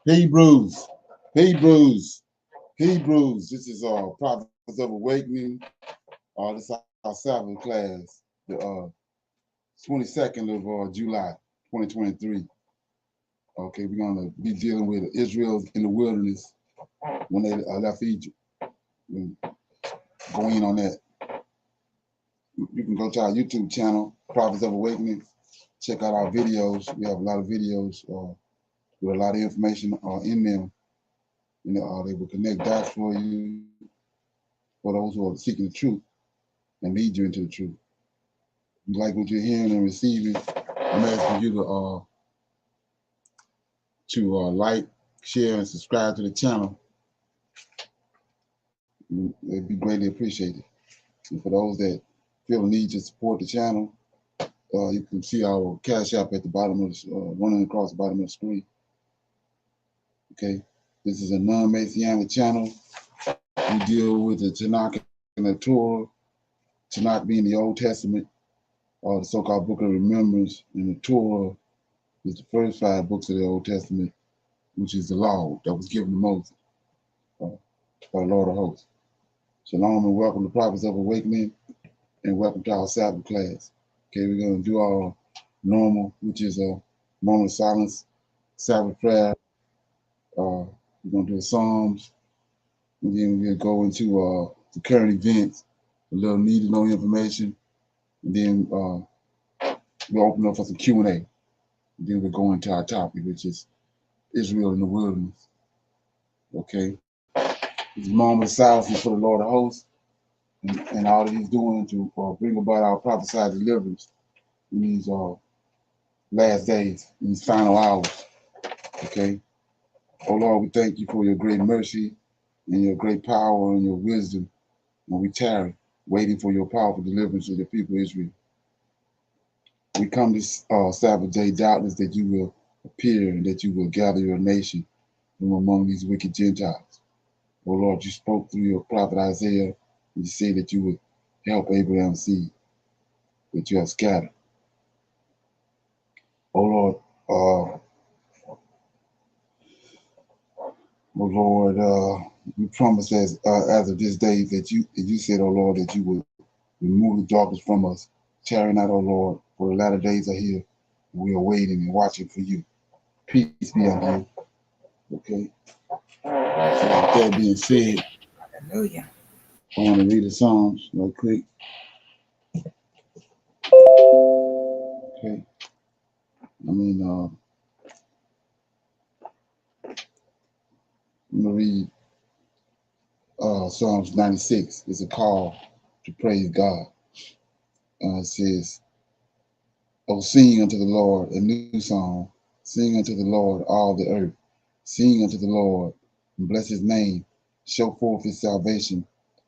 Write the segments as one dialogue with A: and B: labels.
A: Hebrews, Hebrews, Hebrews. This is Prophets of Awakening. This is our Sabbath class, the 22nd of July, 2023. Okay, we're gonna be dealing with Israel in the wilderness when they left Egypt. We'll go in on that. You can go to our YouTube channel, Prophets of Awakening. Check out our videos. We have a lot of videos with a lot of information in them. They will connect dots for you, for those who are seeking the truth and lead you into the truth. You like what you're hearing and receiving, I'm asking you to like, share, and subscribe to the channel. It'd be greatly appreciated. And for those that feel the need to support the channel, you can see our Cash App at the bottom of the running across the bottom of the screen. Okay, this is a non-Messianic channel. We deal with the Tanakh and the Torah. Tanakh being the Old Testament, or the so-called Book of Remembrance, and the Torah is the first 5 books of the Old Testament, which is the law that was given to Moses by the Lord of hosts. Shalom and welcome to Prophets of Awakening, and welcome to our Sabbath class. Okay, we're going to do our normal, which is a moment of silence, Sabbath prayer. We're going to do the Psalms, and then we'll go into the current events, a little need to know information, and then we'll open up for some Q&A. And then we'll go into our topic, which is Israel in the wilderness. Okay, it's a moment of silence for the Lord of hosts, and all that he's doing to bring about our prophesied deliverance in these last days, in these final hours. Okay, oh Lord, we thank you for your great mercy and your great power and your wisdom, and we tarry, waiting for your powerful deliverance of the people of Israel. We come this Sabbath day, doubtless that you will appear and that you will gather your nation from among these wicked Gentiles. Oh Lord, you spoke through your prophet Isaiah, and you said that you would help Abraham's seed, that you have scattered. Oh Lord, you promised as of this day that you said, oh Lord, that you would remove the darkness from us. Tarry not, oh Lord, for the latter days are here. And we are waiting and watching for you. Peace be unto you. Okay. So with that being said,
B: Hallelujah.
A: I want to read the Psalms real quick. Okay. I mean, I'm gonna read Psalms 96. It's a call to praise God. It says, "Oh, sing unto the Lord a new song. Sing unto the Lord all the earth. Sing unto the Lord and bless his name. Show forth his salvation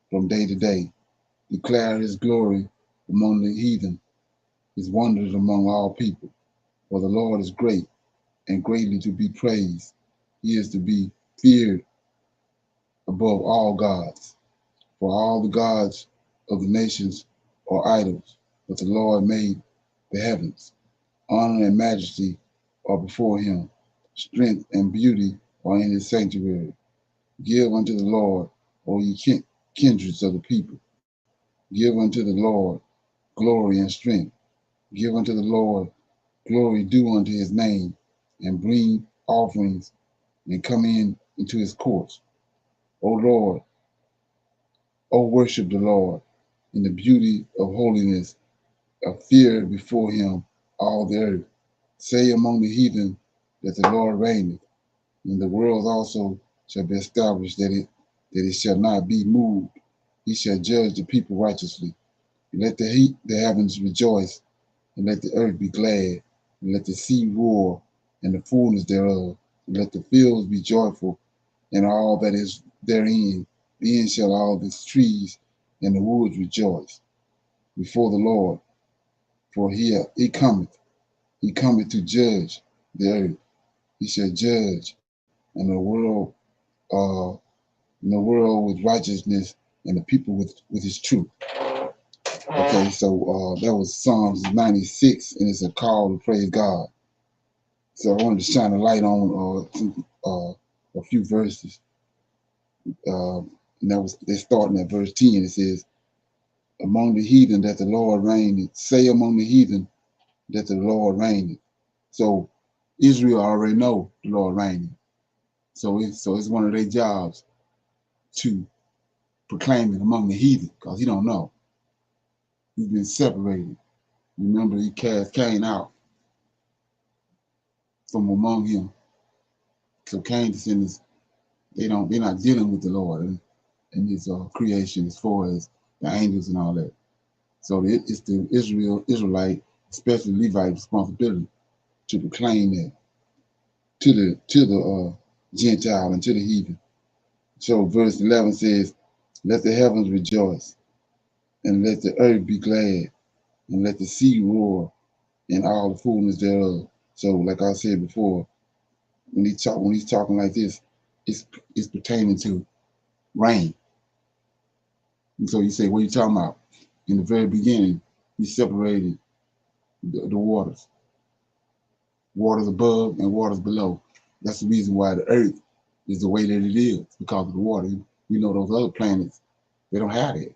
A: from day to day. Declare his glory among the heathen, his wonders among all people. For the Lord is great and greatly to be praised. He is to be feared above all gods. For all the gods of the nations are idols, but the Lord made the heavens. Honor and majesty are before him. Strength and beauty are in his sanctuary. Give unto the Lord, O ye kindreds of the people. Give unto the Lord glory and strength. Give unto the Lord glory due unto his name, and bring offerings and come into his courts. O Lord, O worship the Lord in the beauty of holiness, fear before him all the earth. Say among the heathen that the Lord reigneth, and the world also shall be established that it shall not be moved. He shall judge the people righteously. Let the heavens rejoice, and let the earth be glad, and let the sea roar, and the fullness thereof, and let the fields be joyful, and all that is therein. Then shall all the trees and the woods rejoice before the Lord, for he cometh to judge the earth. He shall judge and uh, the world with righteousness, and the people with his truth. Okay, so that was Psalms 96, and it's a call to praise God. So I wanted to shine a light on a few verses. And they starting at verse 10. It says, among the heathen that the Lord reigneth. Say among the heathen that the Lord reigneth. So Israel already know the Lord reigneth. So it's one of their jobs to proclaim it among the heathen, because he don't know. He's been separated. Remember, he cast Cain out from among him. So Cain descendants, they're not dealing with the Lord and his creation as far as the angels and all that. So it's the Israelite, especially Levite, responsibility to proclaim that to the Gentile and to the heathen. So verse 11 says, let the heavens rejoice, and let the earth be glad, and let the sea roar, and all the fullness thereof. So, like I said before, when he's talking like this, it's pertaining to rain. And so you say, what are you talking about? In the very beginning, he separated the waters above and waters below. That's the reason why the earth is the way that it is, because of the water. We know those other planets, they don't have it.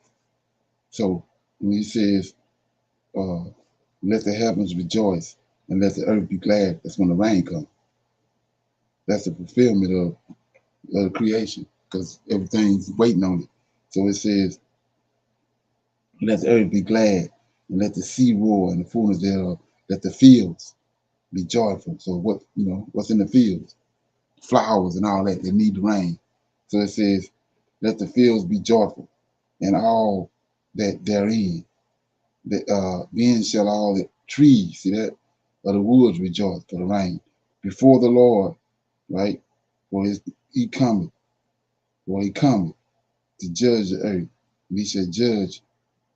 A: So when he says, let the heavens rejoice and let the earth be glad, that's when the rain comes. That's the fulfillment of creation, because everything's waiting on it. So it says, let the earth be glad and let the sea roar and the fullness thereof. Let the fields be joyful. So what's in the fields? Flowers and all that, they need the rain. So it says, let the fields be joyful and all that therein. Then shall all the trees, see that, of the woods rejoice for the rain. Before the Lord, right? For he cometh to judge the earth. And he shall judge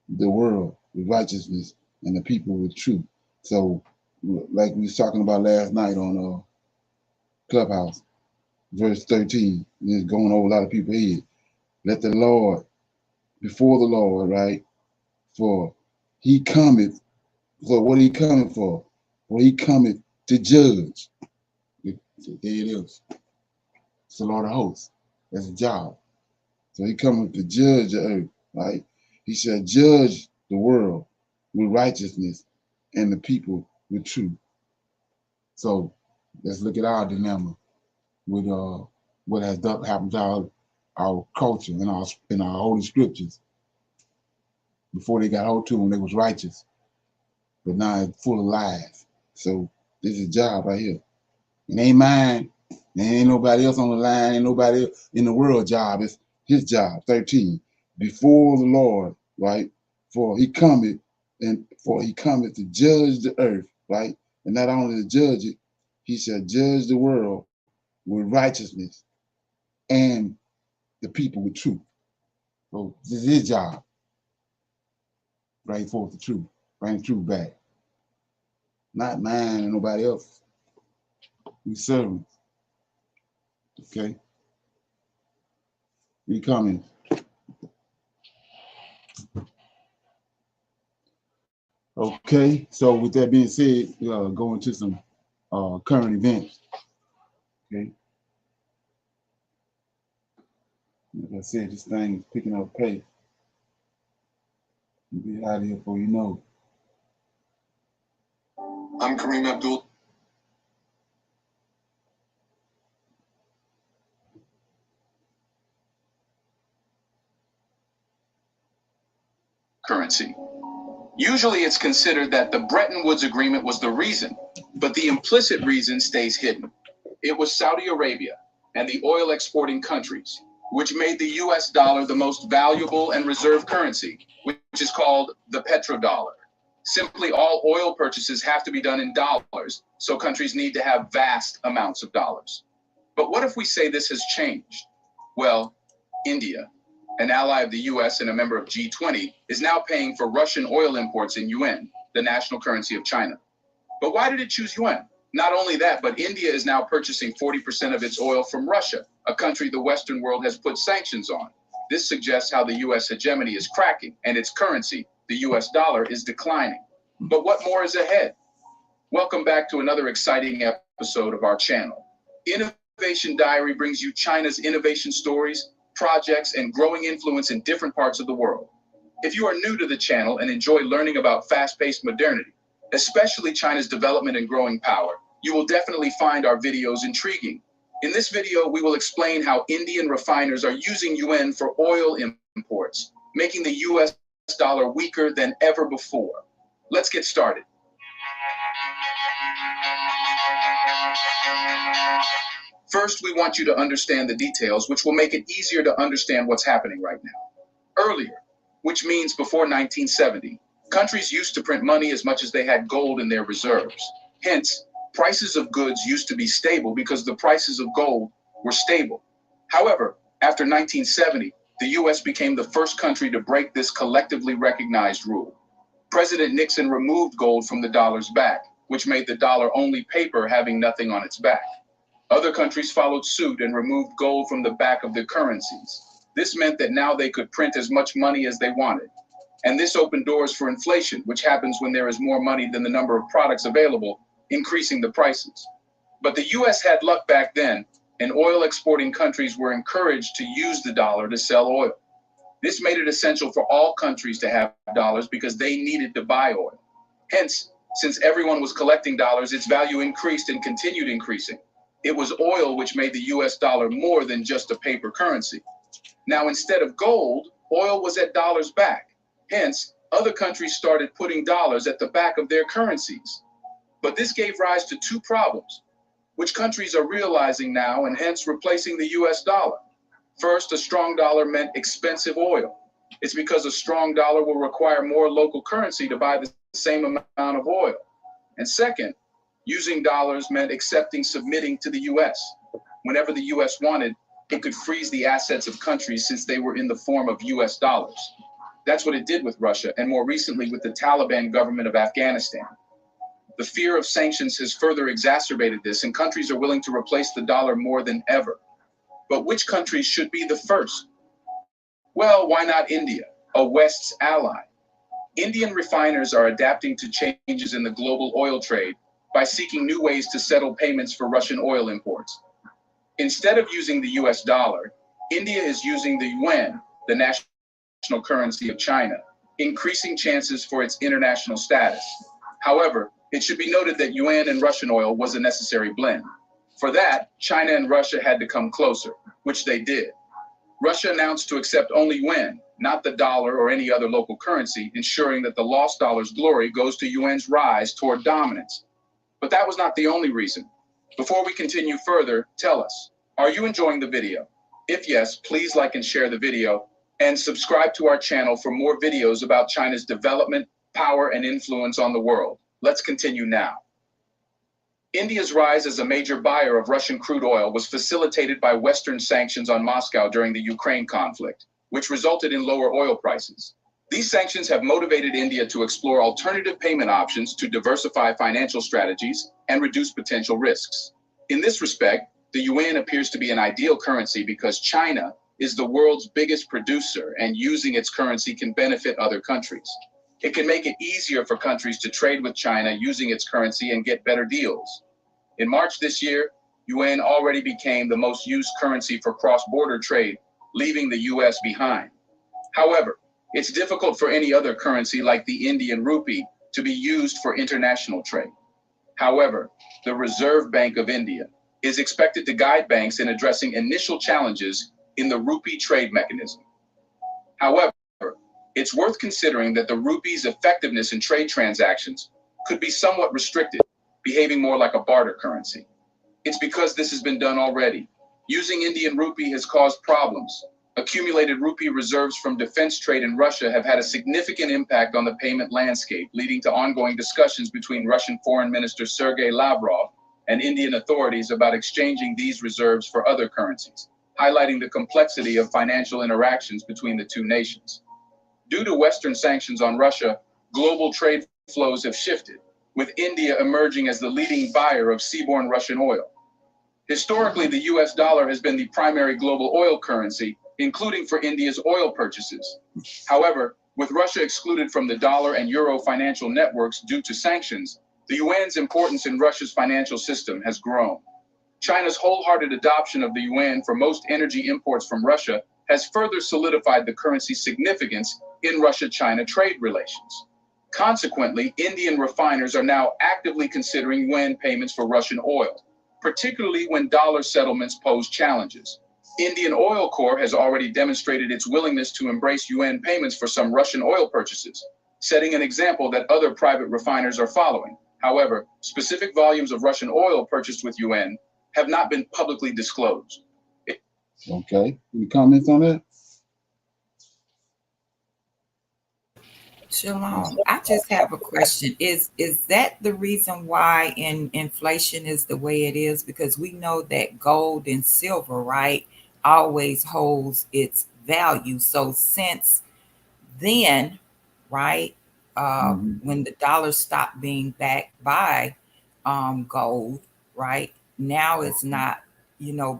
A: the world with righteousness and the people with truth. So, like we was talking about last night on Clubhouse, verse 13, it's going over a lot of people's head. Let the Lord, before the Lord, right? For he cometh, for what he coming for? For he cometh to judge. There it is. It's the Lord of hosts. That's a job. So he cometh to judge the earth, right? He shall judge the world with righteousness and the people with truth. So let's look at our dilemma with what has happened to our culture and our holy scriptures. Before they got hold to them, they was righteous, but now it's full of lies. So this is a job right here. It ain't mine. There ain't nobody else on the line. Ain't nobody in the world job. It's his job. 13. Before the Lord, right? For he cometh to judge the earth, right? And not only to judge it, he shall judge the world with righteousness and the people with truth. So this is his job. Bring forth the truth. Bring the truth back. Not mine and nobody else. We servants. Okay? We coming. Okay, so with that being said, go into some current events. Okay. Like I said, this thing is picking up pace. You'll be out of here before you know it. I'm Kareem Abdul.
B: Currency. Usually it's considered that the Bretton Woods Agreement was the reason, but the implicit reason stays hidden. It was Saudi Arabia and the oil exporting countries, which made the US dollar the most valuable and reserve currency, which is called the petrodollar. Simply, all oil purchases have to be done in dollars, so countries need to have vast amounts of dollars. But what if we say this has changed? Well, India, an ally of the US and a member of G20, is now paying for Russian oil imports in yuan, the national currency of China. But why did it choose yuan? Not only that, but India is now purchasing 40% of its oil from Russia, a country the Western world has put sanctions on. This suggests how the US hegemony is cracking, and its currency, the US dollar, is declining. But what more is ahead? Welcome back to another exciting episode episode of our channel. Innovation Diary brings you China's innovation stories, projects, and growing influence in different parts of the world. If you are new to the channel and enjoy learning about fast-paced modernity, especially China's development and growing power, you will definitely find our videos intriguing. In this video, we will explain how Indian refiners are using yuan for oil imports, making the US dollar weaker than ever before. Let's get started. First, we want you to understand the details, which will make it easier to understand what's happening right now. Earlier, which means before 1970, countries used to print money as much as they had gold in their reserves. Hence, prices of goods used to be stable because the prices of gold were stable. However, after 1970, the US became the first country to break this collectively recognized rule. President Nixon removed gold from the dollar's back, which made the dollar only paper having nothing on its back. Other countries followed suit and removed gold from the back of their currencies. This meant that now they could print as much money as they wanted. And this opened doors for inflation, which happens when there is more money than the number of products available, increasing the prices. But the US had luck back then, and oil exporting countries were encouraged to use the dollar to sell oil. This made it essential for all countries to have dollars because they needed to buy oil. Hence, since everyone was collecting dollars, its value increased and continued increasing. It was oil which made the US dollar more than just a paper currency. Now, instead of gold, oil was at dollars back. Hence, other countries started putting dollars at the back of their currencies. But this gave rise to two problems, which countries are realizing now and hence replacing the US dollar. First, a strong dollar meant expensive oil. It's because a strong dollar will require more local currency to buy the same amount of oil. And second, using dollars meant submitting to the US. Whenever the US wanted, it could freeze the assets of countries since they were in the form of US dollars. That's what it did with Russia, and more recently with the Taliban government of Afghanistan. The fear of sanctions has further exacerbated this, and countries are willing to replace the dollar more than ever. But which countries should be the first? Well, why not India, a West's ally? Indian refiners are adapting to changes in the global oil trade by seeking new ways to settle payments for Russian oil imports. Instead of using the US dollar, India is using the yuan, the national currency of China, increasing chances for its international status. However, it should be noted that yuan and Russian oil was a necessary blend. For that, China and Russia had to come closer, which they did. Russia announced to accept only yuan, not the dollar or any other local currency, ensuring that the lost dollar's glory goes to yuan's rise toward dominance. But that was not the only reason. Before we continue further, tell us, are you enjoying the video? If yes, please like and share the video, and subscribe to our channel for more videos about China's development, power, and influence on the world. Let's continue now. India's rise as a major buyer of Russian crude oil was facilitated by Western sanctions on Moscow during the Ukraine conflict, which resulted in lower oil prices. These sanctions have motivated India to explore alternative payment options to diversify financial strategies and reduce potential risks. In this respect, the yuan appears to be an ideal currency because China is the world's biggest producer, and using its currency can benefit other countries. It can make it easier for countries to trade with China using its currency and get better deals. In March this year, yuan already became the most used currency for cross-border trade, leaving the US behind. However, it's difficult for any other currency like the Indian rupee to be used for international trade. However, the Reserve Bank of India is expected to guide banks in addressing initial challenges in the rupee trade mechanism. However, it's worth considering that the rupee's effectiveness in trade transactions could be somewhat restricted, behaving more like a barter currency. It's because this has been done already. Using Indian rupee has caused problems. Accumulated rupee reserves from defense trade in Russia have had a significant impact on the payment landscape, leading to ongoing discussions between Russian Foreign Minister Sergei Lavrov and Indian authorities about exchanging these reserves for other currencies, highlighting the complexity of financial interactions between the two nations. Due to Western sanctions on Russia, global trade flows have shifted, with India emerging as the leading buyer of seaborne Russian oil. Historically, the US dollar has been the primary global oil currency, including for India's oil purchases. However, with Russia excluded from the dollar and euro financial networks due to sanctions, The yuan's importance in Russia's financial system has grown. China's wholehearted adoption of the yuan for most energy imports from Russia has further solidified the currency's significance in Russia-China trade relations. Consequently, Indian refiners are now actively considering yuan payments for Russian oil, particularly when dollar settlements pose challenges. Indian Oil Corp has already demonstrated its willingness to embrace yuan payments for some Russian oil purchases, setting an example that other private refiners are following. However, specific volumes of Russian oil purchased with yuan have not been publicly disclosed.
A: Okay. Any comments on that?
C: Shalom. I just have a question. Is that the reason why inflation is the way it is? Because we know that gold and silver, right, always holds its value. So since then, right, when the dollar stopped being backed by gold, right, now it's not,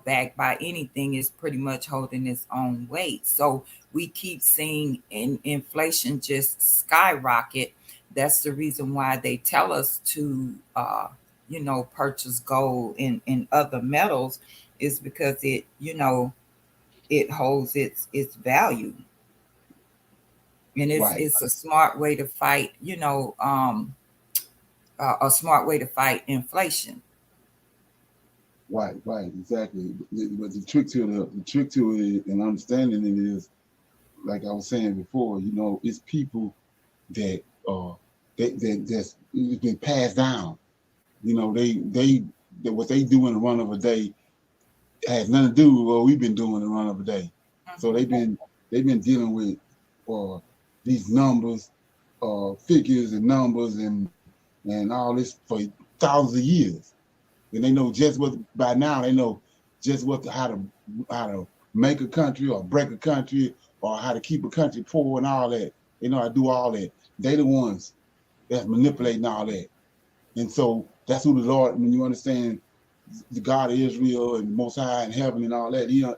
C: backed by anything. It's pretty much holding its own weight. So we keep seeing inflation just skyrocket. That's the reason why they tell us to, purchase gold and other metals, is because it holds its value, and
A: Right.
C: it's a smart way to fight, a smart way to fight inflation.
A: Right. Right. Exactly. But the trick to it and understanding it is, like I was saying before, it's people that that's it's been passed down. They what they do in the run of a day has nothing to do with what we've been doing in the run of a day. So they've been dealing with uh, these numbers, figures and numbers and all this for thousands of years. And they know just what by now they know just how to make a country or break a country or how to keep a country poor and all that. They know how to do all that. They the ones that's manipulating all that. And so that's who the Lord, when you understand the God of Israel and the Most High in heaven and all that,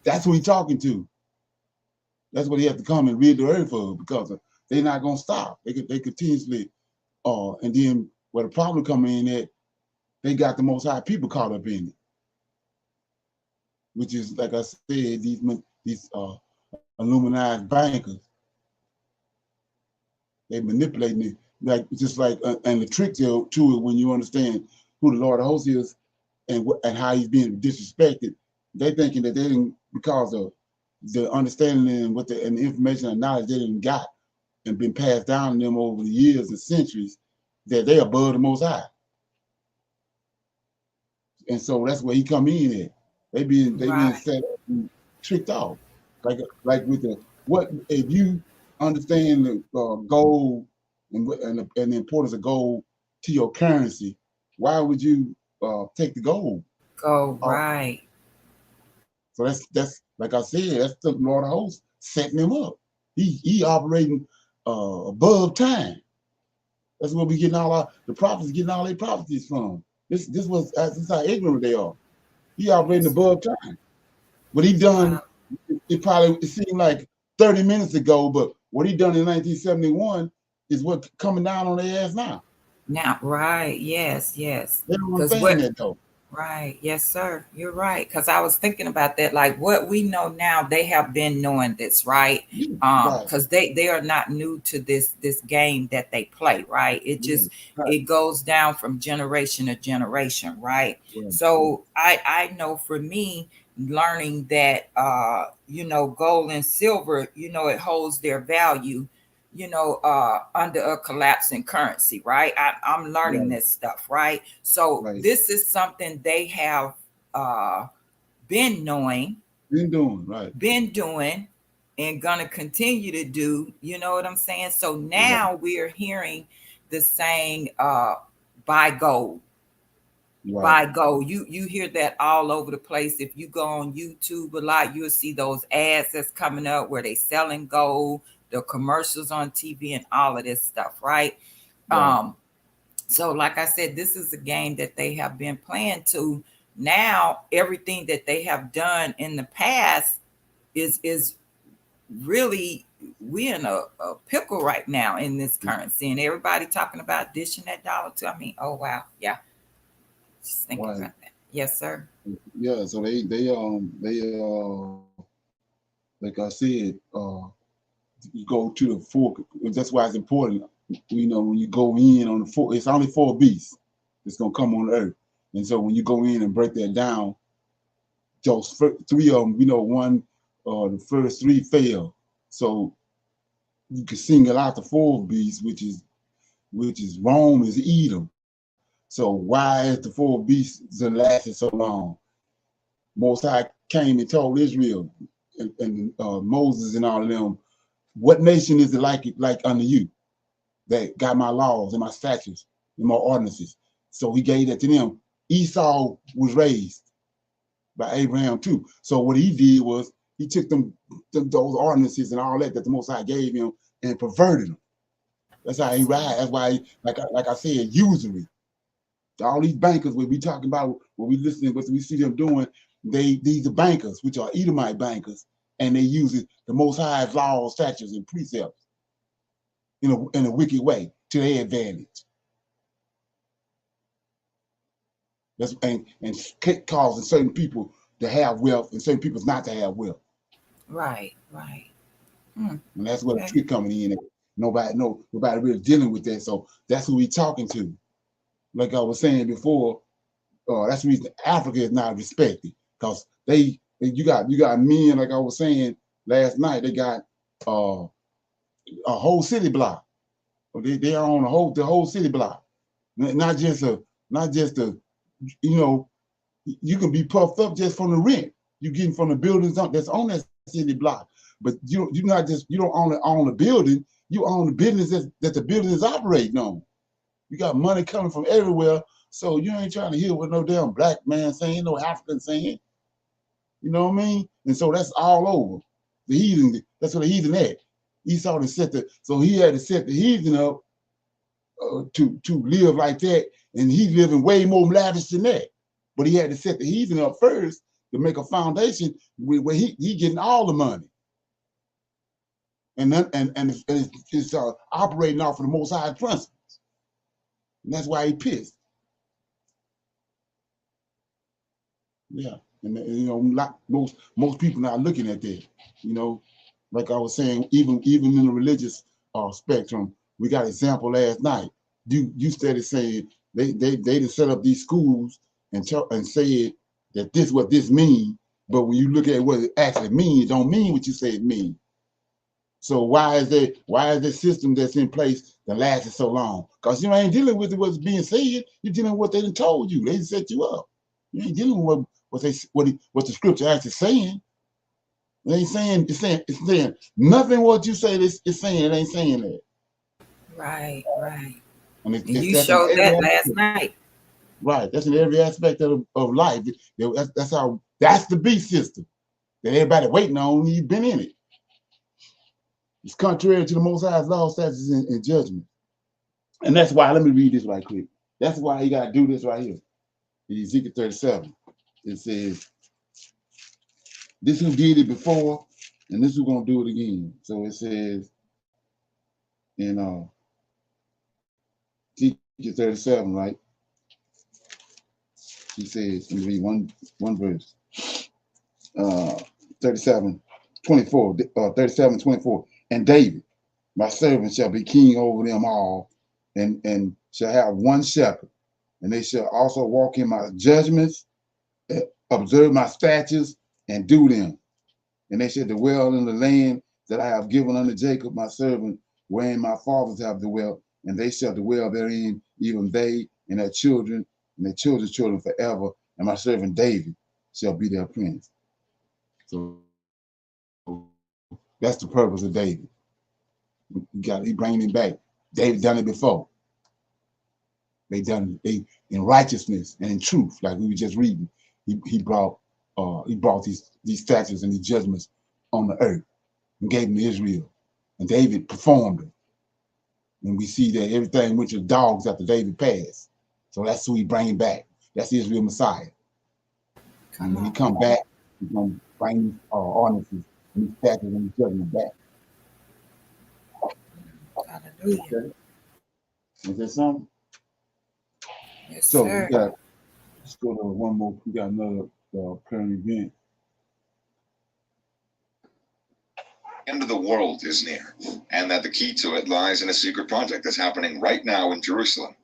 A: that's who he's talking to. That's what he has to come and rid the earth for, because they're not gonna stop. They continuously and then where the problem come in at, they got the Most High people caught up in it, which is like I said, these illuminized bankers. They manipulating it, like just like and the trick to it, when you understand who the Lord of hosts is and how he's being disrespected, they thinking that they didn't, because of the understanding and and the information and knowledge they didn't got and been passed down to them over the years and centuries, that they above the Most High. And so that's where he come in at. They being
C: Right.
A: set up and tricked off. Like with the what if you understand the gold and the importance of gold to your currency, why would you take the gold
C: Go
A: off?
C: right.
A: So that's like I said, that's the Lord of hosts setting him up. He operating above time. That's where we getting the prophets getting all their prophecies from. This is how ignorant they are. He operating
C: Yes, sir.
A: above time. What he done,
C: Wow.
A: it seemed like 30 minutes ago, but what he done in 1971 is what coming down on their ass now.
C: Now, right. Yes, yes.
A: They don't
C: Because what
A: understand that though.
C: Right. Yes, sir. You're right. Because I was thinking about that. Like what we know now, they have been knowing this, right?
A: Yeah, right,
C: Because they are not new to this game that they play, right? It
A: yeah,
C: just
A: right,
C: it goes down from generation to generation, right?
A: right, right,
C: So I know for me, learning that gold and silver, it holds their value, under a collapsing currency, right? I'm learning
A: right,
C: this stuff, right? So
A: right.
C: this is something they have uh, been knowing,
A: Been doing right,
C: been doing, and gonna continue to do. You know what I'm saying? So
A: right,
C: now we're hearing the saying, "Buy gold."
A: right,
C: Buy gold. You hear that all over the place. If you go on YouTube a lot, you'll see those ads that's coming up where they selling gold, the commercials on TV, and all of this stuff, right?
A: right,
C: Um, so, like I said, this is a game that they have been playing to. Now, everything that they have done in the past is really we're in a pickle right now in this currency, and everybody talking about dishing that dollar to. I mean, oh wow, yeah. Just thinking
A: Right.
C: about that. Yes, sir.
A: Yeah. So like I said, you go to the four. That's why it's important. You know, when you go in on the four, it's only four beasts that's gonna come on earth. And so when you go in and break that down, those three of them, you know, one, the first three fail. So you can single out the fourth beast, which is Rome, is Edom. So why is the four beasts that lasted so long? Most High came and told Israel and Moses and all of them, what nation is it like unto you that got my laws and my statutes and my ordinances? So he gave that to them. Esau was raised by Abraham too. So what he did was he took those ordinances and all that the Most High gave him and perverted them. That's how he ride. That's why, like I said, usury. All these bankers we be talking about, what we listening, what we see them doing, these are bankers, which are Edomite bankers, and they use the Most High's laws, statutes, and precepts in a wicked way to their advantage. That's and causing certain people to have wealth and certain people not to have wealth.
C: Right, right. Hmm.
A: And that's where the
C: Okay.
A: trick coming in. Nobody really dealing with that. So that's who we talking to. Like I was saying before, that's the reason Africa is not respected, because you got men, like I was saying last night, they got a whole city block. They own the whole city block, not just a you know you can be puffed up just from the rent you getting from the buildings that's on that city block, but you don't only own the building, you own the business that the building is operating on. You got money coming from everywhere, so you ain't trying to hear what no damn black man saying, no African saying. You know what I mean? And so that's all over. The heathen, that's what the heathen at. Esau so he had to set the heathen up to live like that, and he's living way more lavish than that. But he had to set the heathen up first to make a foundation where he getting all the money, and then it's operating off of the Most High principles, and that's why he pissed. Yeah, and like most people not looking at that. You know, like I was saying, even in the religious spectrum, we got example last night. You started saying they set up these schools and said that this what this means, but when you look at what it actually means, it don't mean what you say it means. So why is the system that's in place that lasted so long? Because you ain't dealing with what's being said. You're dealing with what they done told you. They set you up. You ain't dealing with what the scripture actually saying. It ain't saying it's saying nothing. What you say it's saying, it ain't saying that.
C: Right, right.
A: And
C: And you
A: that's in
C: showed
A: every
C: that last
A: aspect.
C: night.
A: Right. That's in every aspect of life. That's the beast system that everybody waiting on. You've been in it. It's contrary to the Most High's law, statutes, and judgment. And that's why, let me read this right quick. That's why you got to do this right here. In Ezekiel 37, it says, this who did it before, and this who's going to do it again. So it says in Ezekiel 37, right? He says, let me read one verse. Uh, 37, 24, 37, 24. And David, my servant, shall be king over them all, and shall have one shepherd. And they shall also walk in my judgments, observe my statutes, and do them. And they shall dwell in the land that I have given unto Jacob, my servant, wherein my fathers have dwelt, and they shall dwell therein, even they and their children's children forever. And my servant David shall be their prince. So that's the purpose of David. He bringing him back. David done it before. They in righteousness and in truth, like we were just reading. He brought these statutes and these judgments on the earth and gave them to Israel. And David performed them. And we see that everything went to dogs after David passed. So that's who he bringing back. That's Israel Messiah. And
C: Come
A: when he
C: on.
A: come back, he's going to bring ordinances and he's packing himself in the back.
C: Hallelujah.
A: Okay. Is that something?
C: Yes,
A: So we
C: sir.
A: got, let's go to one more. We got another current event.
B: End of the world is near, and that the key to it lies in a secret project that's happening right now in Jerusalem.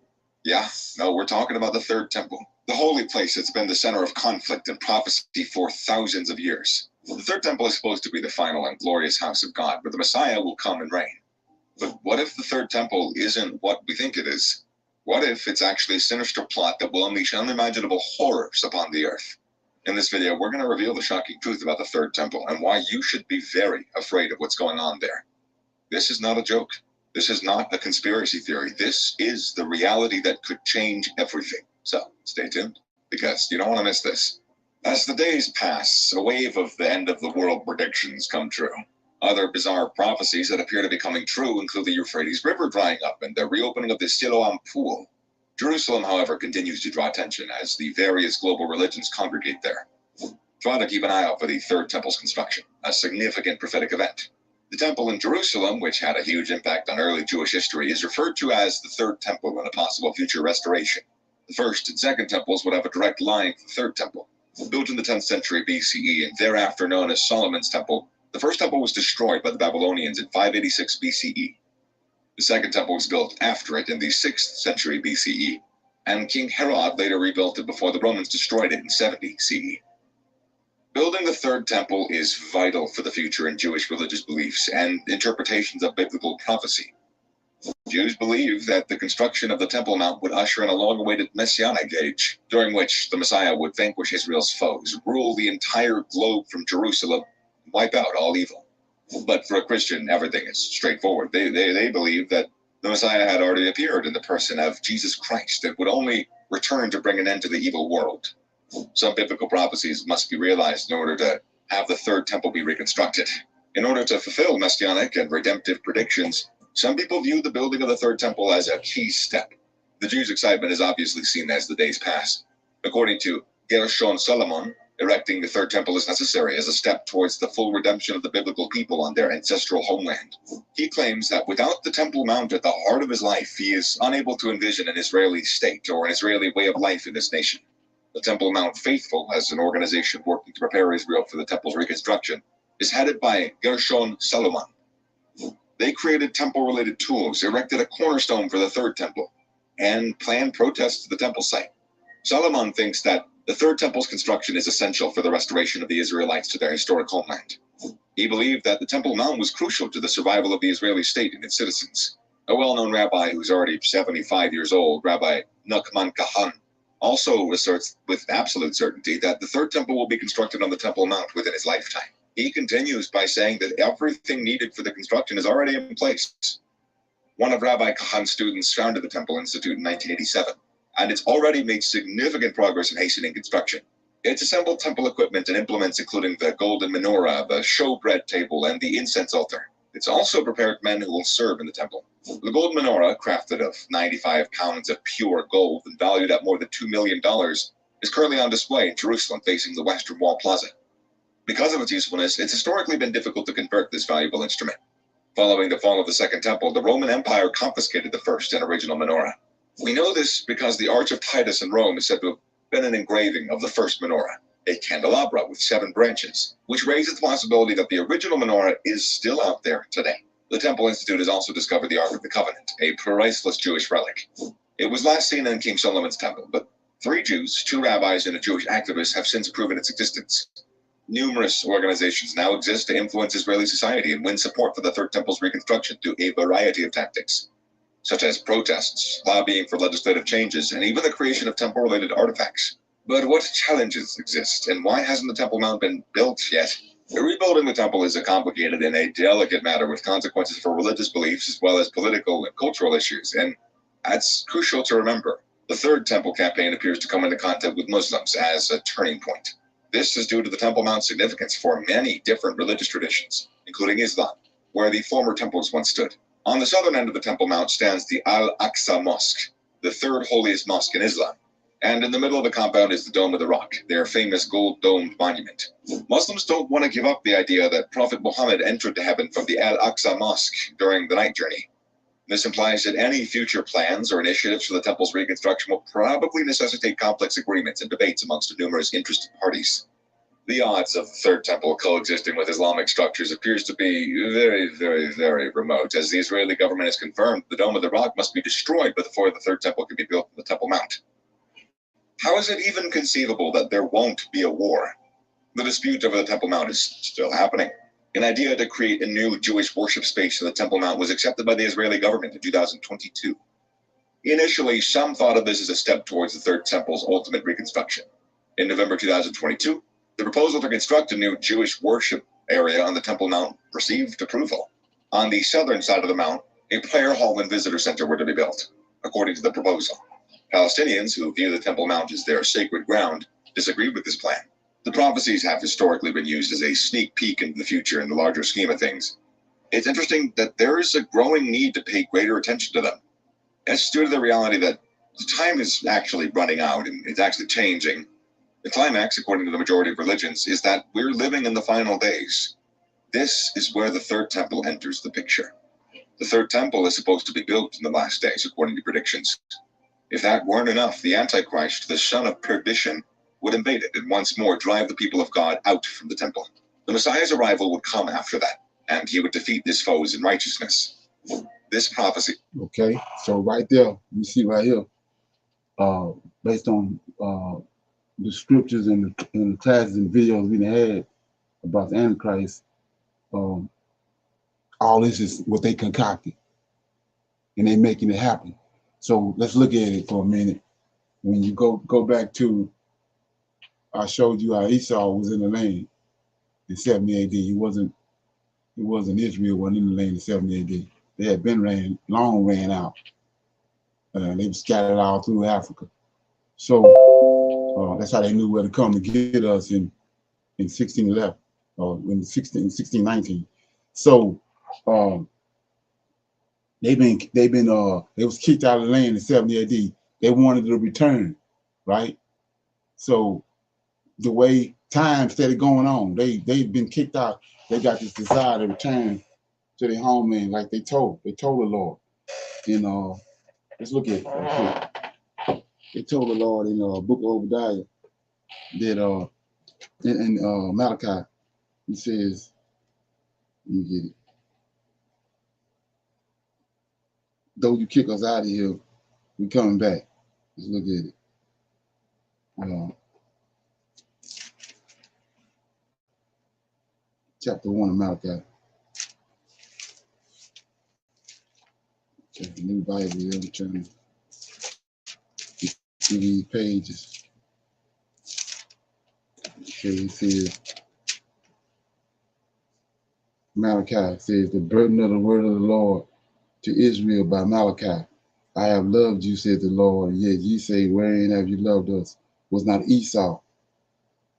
B: Yeah, no, we're talking about the Third Temple, the holy place that's been the center of conflict and prophecy for thousands of years. The Third Temple is supposed to be the final and glorious house of God, where the Messiah will come and reign. But what if the Third Temple isn't what we think it is? What if it's actually a sinister plot that will unleash unimaginable horrors upon the earth? In this video, we're going to reveal the shocking truth about the Third Temple and why you should be very afraid of what's going on there. This is not a joke. This is not a conspiracy theory. This is the reality that could change everything. So stay tuned, because you don't want to miss this. As the days pass, a wave of the end of the world predictions come true. Other bizarre prophecies that appear to be coming true include the Euphrates River drying up and the reopening of the Siloam Pool. Jerusalem, however, continues to draw attention as the various global religions congregate there. Try to keep an eye out for the Third Temple's construction, a significant prophetic event. The temple in Jerusalem, which had a huge impact on early Jewish history, is referred to as the Third Temple in a possible future restoration. The First and Second Temples would have a direct line to the Third Temple. Built in the 10th century BCE and thereafter known as Solomon's Temple, the First Temple was destroyed by the Babylonians in 586 BCE. The Second Temple was built after it in the 6th century BCE, and King Herod later rebuilt it before the Romans destroyed it in 70 CE. Building the Third Temple is vital for the future in Jewish religious beliefs and interpretations of biblical prophecy. Jews believe that the construction of the Temple Mount would usher in a long-awaited Messianic age, during which the Messiah would vanquish Israel's foes, rule the entire globe from Jerusalem, and wipe out all evil. But for a Christian, everything is straightforward. They believe that the Messiah had already appeared in the person of Jesus Christ and would only return to bring an end to the evil world. Some biblical prophecies must be realized in order to have the Third Temple be reconstructed. In order to fulfill messianic and redemptive predictions, some people view the building of the Third Temple as a key step. The Jews' excitement is obviously seen as the days pass. According to Gershon Solomon, erecting the Third Temple is necessary as a step towards the full redemption of the biblical people on their ancestral homeland. He claims that without the Temple Mount at the heart of his life, he is unable to envision an Israeli state or an Israeli way of life in this nation. The Temple Mount Faithful, as an organization working to prepare Israel for the Temple's reconstruction, is headed by Gershon Solomon. They created temple-related tools, erected a cornerstone for the Third Temple, and planned protests to the temple site. Solomon thinks that the Third Temple's construction is essential for the restoration of the Israelites to their historic homeland. He believed that the Temple Mount was crucial to the survival of the Israeli state and its citizens. A well-known rabbi who's already 75 years old, Rabbi Nachman Kahan, also asserts with absolute certainty that the Third Temple will be constructed on the Temple Mount within his lifetime. He continues by saying that everything needed for the construction is already in place. One of Rabbi Kahan's students founded the Temple Institute in 1987, and it's already made significant progress in hastening construction. It's assembled temple equipment and implements including the golden menorah, the showbread table, and the incense altar. It's also prepared men who will serve in the temple. The golden menorah, crafted of 95 pounds of pure gold and valued at more than $2 million, is currently on display in Jerusalem facing the Western Wall Plaza. Because of its usefulness, it's historically been difficult to convert this valuable instrument. Following the fall of the Second Temple, the Roman Empire confiscated the first and original menorah. We know this because the Arch of Titus in Rome is said to have been an engraving of the first menorah, a candelabra with 7 branches, which raises the possibility that the original menorah is still out there today. The Temple Institute has also discovered the Ark of the Covenant, a priceless Jewish relic. It was last seen in King Solomon's temple, but 3 Jews, 2 rabbis, and a Jewish activist have since proven its existence. Numerous organizations now exist to influence Israeli society and win support for the Third Temple's reconstruction through a variety of tactics, such as protests, lobbying for legislative changes, and even the creation of temple-related artifacts. But what challenges exist, and why hasn't the Temple Mount been built yet? Rebuilding the temple is a complicated and a delicate matter with consequences for religious beliefs as well as political and cultural issues, and that's crucial to remember. The Third Temple campaign appears to come into contact with Muslims as a turning point. This is due to the Temple Mount's significance for many different religious traditions, including Islam, where the former temples once stood. On the southern end of the Temple Mount stands the Al-Aqsa Mosque, the third holiest mosque in Islam. And in the middle of the compound is the Dome of the Rock, their famous gold-domed monument. Muslims don't want to give up the idea that Prophet Muhammad entered to heaven from the Al-Aqsa Mosque during the night journey. This implies that any future plans or initiatives for the temple's reconstruction will probably necessitate complex agreements and debates amongst numerous interested parties. The odds of the Third Temple coexisting with Islamic structures appears to be very, very, very remote, as the Israeli government has confirmed the Dome of the Rock must be destroyed before the Third Temple can be built on the Temple Mount. How is it even conceivable that there won't be a war? The dispute over the Temple Mount is still happening. An idea to create a new Jewish worship space in the Temple Mount was accepted by the Israeli government in 2022. Initially, some thought of this as a step towards the Third Temple's ultimate reconstruction. In November 2022, the proposal to construct a new Jewish worship area on the Temple Mount received approval. On the southern side of the mount, a prayer hall and visitor center were to be built, according to the proposal. Palestinians, who view the Temple Mount as their sacred ground, disagreed with this plan. The prophecies have historically been used as a sneak peek into the future in the larger scheme of things. It's interesting that there is a growing need to pay greater attention to them. It's due to the reality that the time is actually running out and it's actually changing. The climax, according to the majority of religions, is that we're living in the final days. This is where the Third Temple enters the picture. The Third Temple is supposed to be built in the last days, according to predictions. If that weren't enough, the Antichrist, the son of perdition, would invade it and once more drive the people of God out from the temple. The Messiah's arrival would come after that, and he would defeat his foes in righteousness. This prophecy.
A: Okay, so right there, you see right here, based on the scriptures and the classes and videos we had about the Antichrist, all this is what they concocted, and they making it happen. So let's look at it for a minute. When you go back to, I showed you how Esau was in the land in 70 AD. He wasn't Israel, wasn't in the land in 70 AD. They had been long ran out. They were scattered all through Africa. So that's how they knew where to come to get us in 1611 or in 1619. So they was kicked out of the land in 70 AD. They wanted to return, right? So the way time started going on, they've been kicked out. They got this desire to return to their homeland, like they told the Lord. And let's look at it right quick. They told the Lord in book of Obadiah that in Malachi, he says, let me get it. Though you kick us out of here, we're coming back. Let's look at it. Chapter 1 of Malachi. Okay, the new Bible, I'm trying to see these pages. Okay, it says, Malachi says, the burden of the word of the Lord to Israel by Malachi. I have loved you, said the Lord, yet ye say, wherein have you loved us? Was not Esau?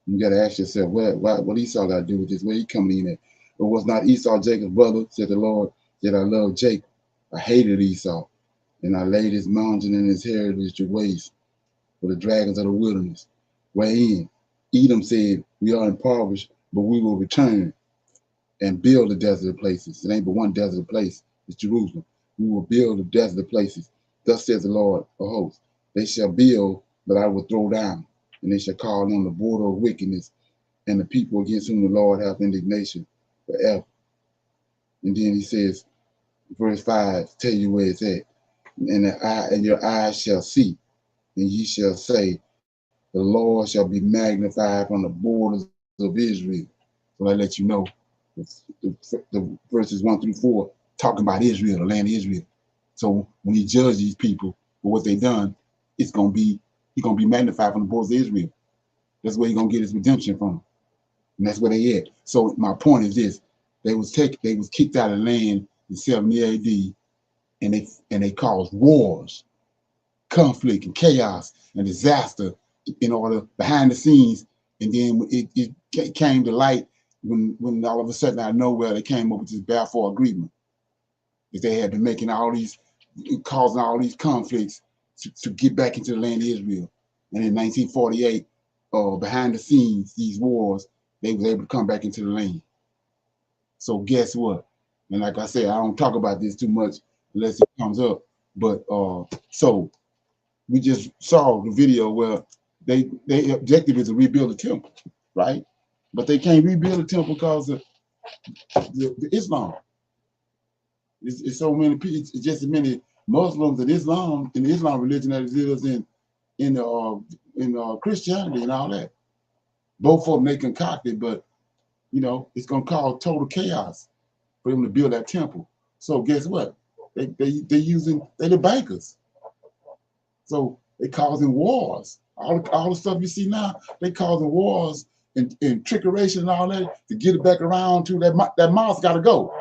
A: You got to ask yourself, what Esau got to do with this? Where he coming in at? But was not Esau Jacob's brother, said the Lord, yet I loved Jacob. I hated Esau, and I laid his mountain and his heritage to waste for the dragons of the wilderness. Wherein Edom said, we are impoverished, but we will return and build the desolate places. It ain't but one desolate place, it's Jerusalem. We will build the desolate places. Thus says the Lord of hosts. They shall build, but I will throw down, and they shall call on the border of wickedness, and the people against whom the Lord hath indignation forever. And then he says, verse 5, tell you where it's at. And your eyes shall see, and ye shall say, the Lord shall be magnified from the borders of Israel. So I let you know the verses 1 through 4 talking about Israel, the land of Israel. So when he judges these people for what they done, he's gonna be magnified from the borders of Israel. That's where he's gonna get his redemption from. And that's where they at. So my point is this: they was kicked out of the land in 70 AD, and they caused wars, conflict, and chaos and disaster in order behind the scenes. And then it came to light when all of a sudden out of nowhere they came up with this Balfour Agreement. That they had been causing all these conflicts to get back into the land of Israel. And in 1948, behind the scenes, these wars, they was able to come back into the land. So guess what? And like I said, I don't talk about this too much unless it comes up. But so we just saw the video where they objective is to rebuild the temple, right? But they can't rebuild the temple because of the Islam. It's so many people. It's just as many Muslims in Islam in the Islam religion as it is in Christianity and all that. Both of them they concocted, but you know it's gonna cause total chaos for them to build that temple. So guess what? They the bankers. So they causing wars. All the stuff you see now, they causing wars and trickeration and all that to get it back around to that mosque got to go.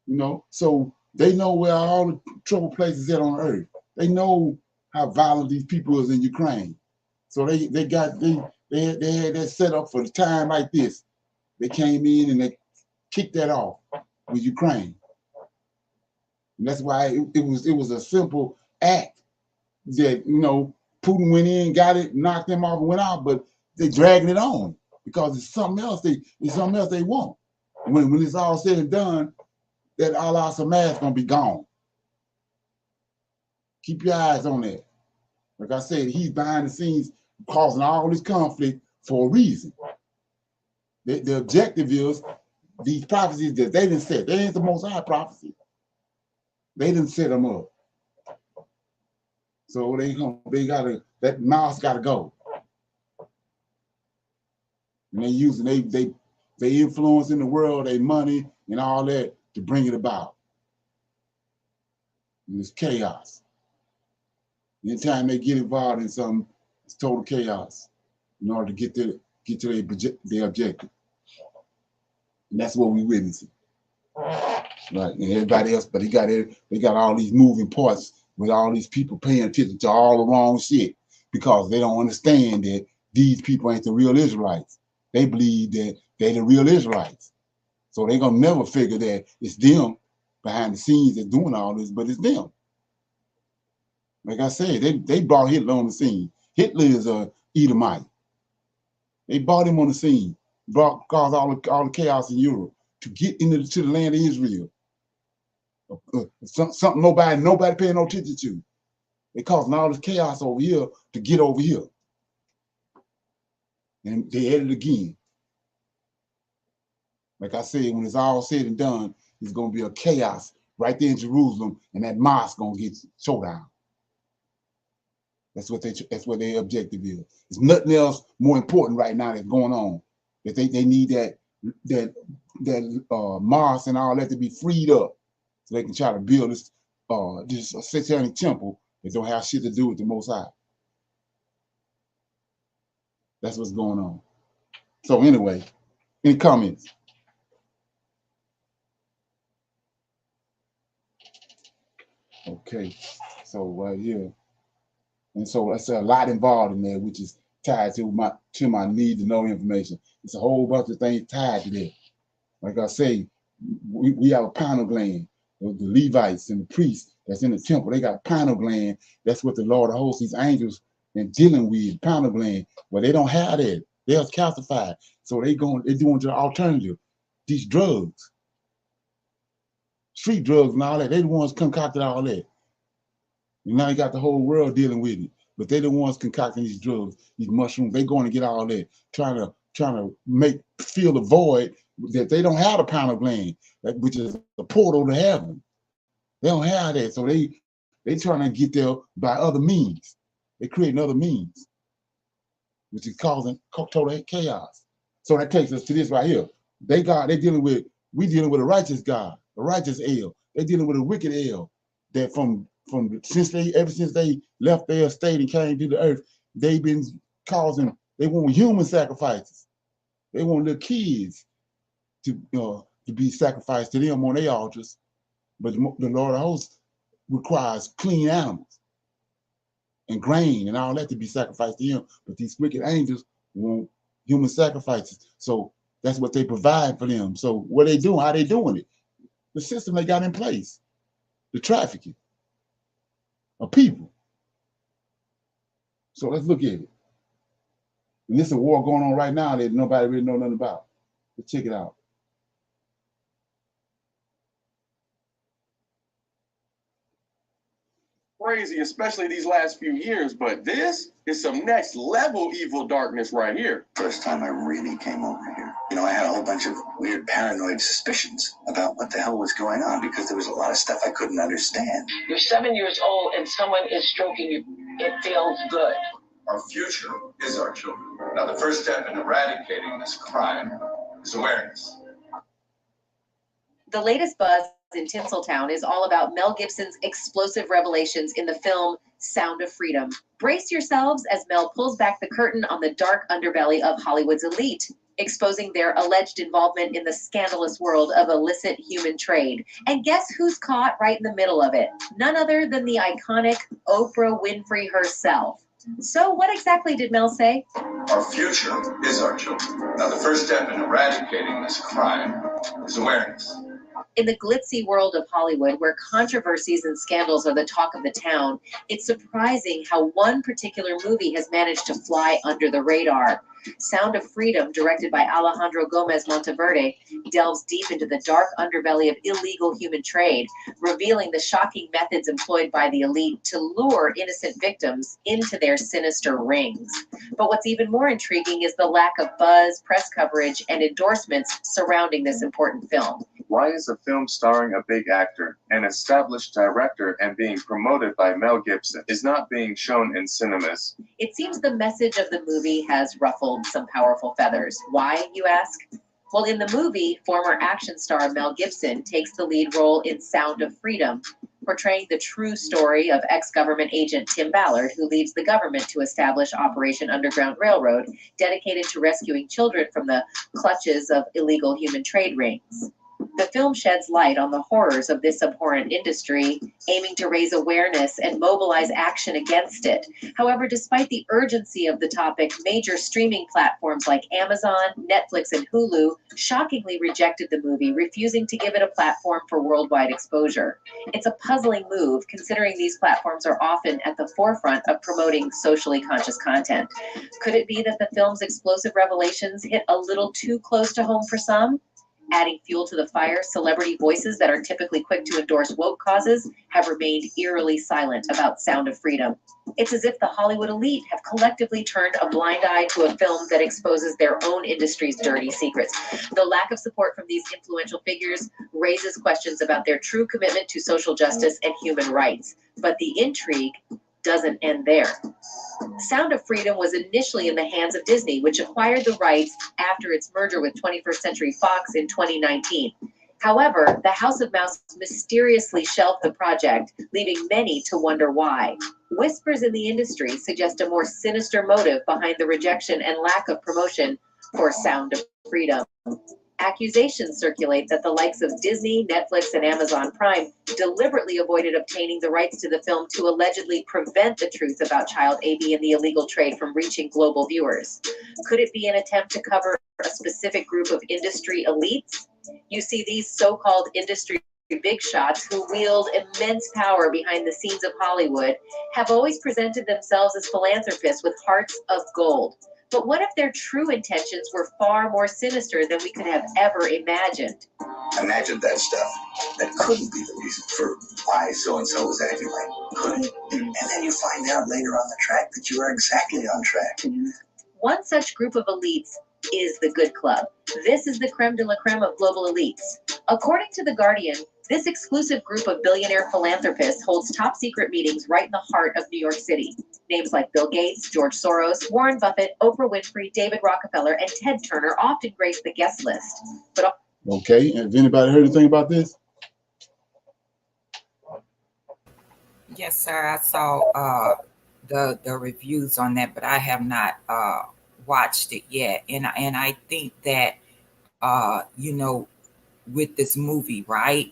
A: You know, so they know where all the trouble places at on earth. They know how violent these people is in Ukraine. So they had that set up for the time like this. They came in and they kicked that off with Ukraine. And that's why it was a simple act that, you know, Putin went in, got it, knocked them off and went out, but they dragging it on because it's something else they want. When it's all said and done, that Allah Samad gonna be gone. Keep your eyes on that. Like I said, he's behind the scenes causing all this conflict for a reason. The objective is these prophecies that they didn't set. They ain't the Most High prophecy. They didn't set them up. So that mouse gotta go. And they using they influence in the world, they money and all that to bring it about. And it's chaos. Anytime they get involved in something, it's total chaos in order to get to their objective. And that's what we witnessing. Right. And everybody else, but they got all these moving parts with all these people paying attention to all the wrong shit because they don't understand that these people ain't the real Israelites. They believe that they're the real Israelites. So they're gonna never figure that it's them behind the scenes that's doing all this, but it's them. Like I said, they brought Hitler on the scene. Hitler is a Edomite. They brought him on the scene, caused all the chaos in Europe to get to the land of Israel. Something nobody paying no attention to. They causing all this chaos over here to get over here. And they at it again. Like I said, when it's all said and done, it's gonna be a chaos right there in Jerusalem, and that mosque gonna get showdown. That's what their objective is. There's nothing else more important right now that's going on. That they need that mosque and all that to be freed up, so they can try to build this satanic temple that don't have shit to do with the Most High. That's what's going on. So anyway, any comments? Okay, so right here, and so that's a lot involved in there, which is tied to my need to know information. It's a whole bunch of things tied to that. Like I say, we have a pineal gland. The Levites and the priests that's in the temple, they got a pineal gland. That's what the Lord of hosts, these angels, and dealing with pineal gland. Well, they don't have that. They're calcified. So they're doing the alternative. These drugs, street drugs and all that. They the ones concocted all that. And now you got the whole world dealing with it. But they the ones concocting these drugs, these mushrooms. They going to get all that, trying to fill the void that they don't have the pineal gland, which is the portal to heaven. They don't have that, so they trying to get there by other means. They creating other means, which is causing total chaos. So that takes us to this right here. We dealing with a righteous God, a righteous El. They dealing with a wicked El that ever since they left their state and came to the earth, they've been they want human sacrifices. They want little kids to be sacrificed to them on their altars. But the Lord of hosts requires clean animals and grain and all that to be sacrificed to him. But these wicked angels want human sacrifices. So that's what they provide for them. So what they doing? How they doing it? The system they got in place, the trafficking of people. So let's look at it. And this is a war going on right now that nobody really know nothing about. Let's check it out.
B: Crazy, especially these last few years, but this is some next level evil darkness right here.
D: First time I really came over here, I had a whole bunch of weird paranoid suspicions about what the hell was going on because there was a lot of stuff I couldn't understand.
E: You're 7 years old and someone is stroking you. It feels good.
B: Our future is our children. Now, the first step in eradicating this crime is awareness.
F: The latest buzz in Tinseltown is all about Mel Gibson's explosive revelations in the film Sound of Freedom. Brace yourselves as Mel pulls back the curtain on the dark underbelly of Hollywood's elite, exposing their alleged involvement in the scandalous world of illicit human trade. And guess who's caught right in the middle of it? None other than the iconic Oprah Winfrey herself. So what exactly did Mel say?
B: Our future is our children. Now, the first step in eradicating this crime is awareness.
F: In the glitzy world of Hollywood, where controversies and scandals are the talk of the town, it's surprising how one particular movie has managed to fly under the radar. Sound of Freedom, directed by Alejandro Gomez Monteverde, delves deep into the dark underbelly of illegal human trade, revealing the shocking methods employed by the elite to lure innocent victims into their sinister rings. But what's even more intriguing is the lack of buzz, press coverage, and endorsements surrounding this important film.
G: Why is a film starring a big actor, an established director, and being promoted by Mel Gibson is not being shown in cinemas?
F: It seems the message of the movie has ruffled some powerful feathers. Why, you ask? Well, in the movie, former action star Mel Gibson takes the lead role in Sound of Freedom, portraying the true story of ex-government agent Tim Ballard, who leaves the government to establish Operation Underground Railroad, dedicated to rescuing children from the clutches of illegal human trade rings. The film sheds light on the horrors of this abhorrent industry, aiming to raise awareness and mobilize action against it. However, despite the urgency of the topic, major streaming platforms like Amazon, Netflix, and Hulu shockingly rejected the movie, refusing to give it a platform for worldwide exposure. It's a puzzling move, considering these platforms are often at the forefront of promoting socially conscious content. Could it be that the film's explosive revelations hit a little too close to home for some? Adding fuel to the fire, celebrity voices that are typically quick to endorse woke causes have remained eerily silent about Sound of Freedom. It's as if the Hollywood elite have collectively turned a blind eye to a film that exposes their own industry's dirty secrets. The lack of support from these influential figures raises questions about their true commitment to social justice and human rights. But the intrigue doesn't end there. Sound of Freedom was initially in the hands of Disney, which acquired the rights after its merger with 21st Century Fox in 2019. However, the House of Mouse mysteriously shelved the project, leaving many to wonder why. Whispers in the industry suggest a more sinister motive behind the rejection and lack of promotion for Sound of Freedom. Accusations circulate that the likes of Disney, Netflix, and Amazon Prime deliberately avoided obtaining the rights to the film to allegedly prevent the truth about child AB and the illegal trade from reaching global viewers. Could it be an attempt to cover a specific group of industry elites? You see, these so-called industry big shots who wield immense power behind the scenes of Hollywood have always presented themselves as philanthropists with hearts of gold. But what if their true intentions were far more sinister than we could have ever imagined?
D: Imagine that stuff. That couldn't be the reason for why so-and-so was acting like couldn't. And then you find out later on the track that you are exactly on track.
F: One such group of elites is the Good Club. This is the creme de la creme of global elites. According to The Guardian, this exclusive group of billionaire philanthropists holds top secret meetings right in the heart of New York City. Names like Bill Gates, George Soros, Warren Buffett, Oprah Winfrey, David Rockefeller, and Ted Turner often grace the guest list. But
A: okay, have anybody heard anything about this?
C: Yes, sir. I saw the reviews on that, but I have not watched it yet. And I think that with this movie, right?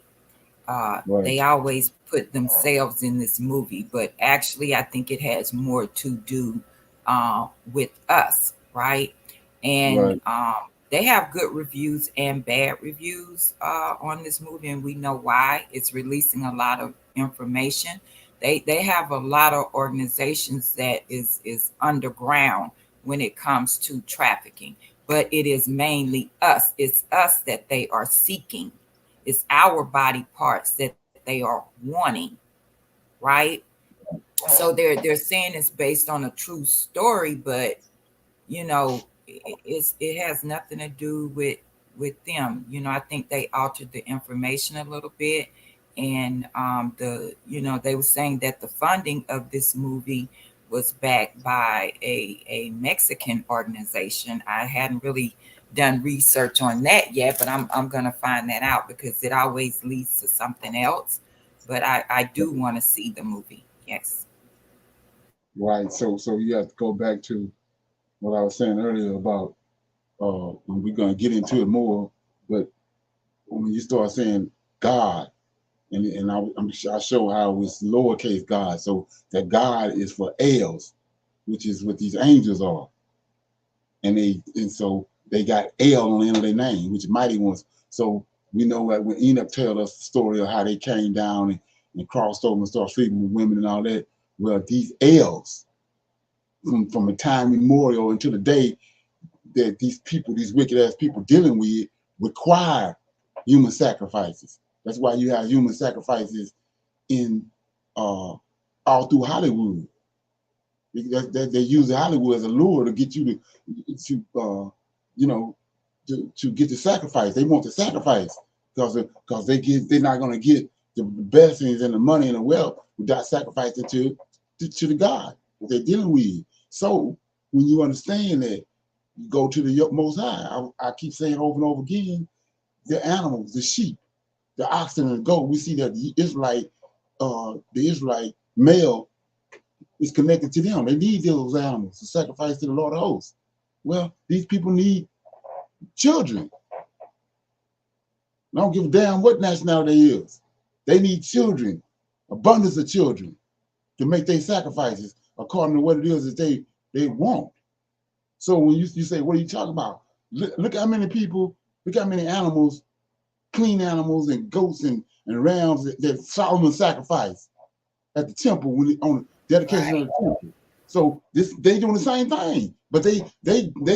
C: They always put themselves in this movie, but actually I think it has more to do with us, right? And they have good reviews and bad reviews on this movie, and we know why. It's releasing a lot of information They have a lot of organizations that is underground when it comes to trafficking, but it is mainly us. It's us that they are seeking. It's our body parts that they are wanting, right? So they're saying it's based on a true story, but it has nothing to do with them. I think they altered the information a little bit, and they were saying that the funding of this movie was backed by a Mexican organization. I hadn't really done research on that yet, but I'm gonna find that out because it always leads to something else. But I do want to see the movie. Yes.
A: Right. So you have to go back to what I was saying earlier about and we're gonna get into it more, but when you start saying God, and I show how it's lowercase God, so that God is for L's, which is what these angels are, and so they got L on the end of their name, which mighty ones. So we know that when Enoch tells us the story of how they came down and crossed over and started sleeping with women and all that. Well, these L's from a time immemorial until the day that these people, these wicked ass people dealing with, require human sacrifices. That's why you have human sacrifices in all through Hollywood. They use Hollywood as a lure to get you you know to get the sacrifice. They want the sacrifice because they're not going to get the blessings and the money and the wealth without sacrificing to the God that they're dealing with. So when you understand that, you go to the Most High. I keep saying over and over again, the animals, the sheep, the oxen and the goat. We see that the Israelite male is connected to them. They need those animals to sacrifice to the Lord of hosts. Well, these people need children. I don't give a damn what nationality they is. They need children, abundance of children, to make their sacrifices according to what it is that they want. So when you say, what are you talking about? Look how many people, look how many animals, clean animals and goats and rams that Solomon sacrificed at the temple on the dedication of the temple. So they doing the same thing, but they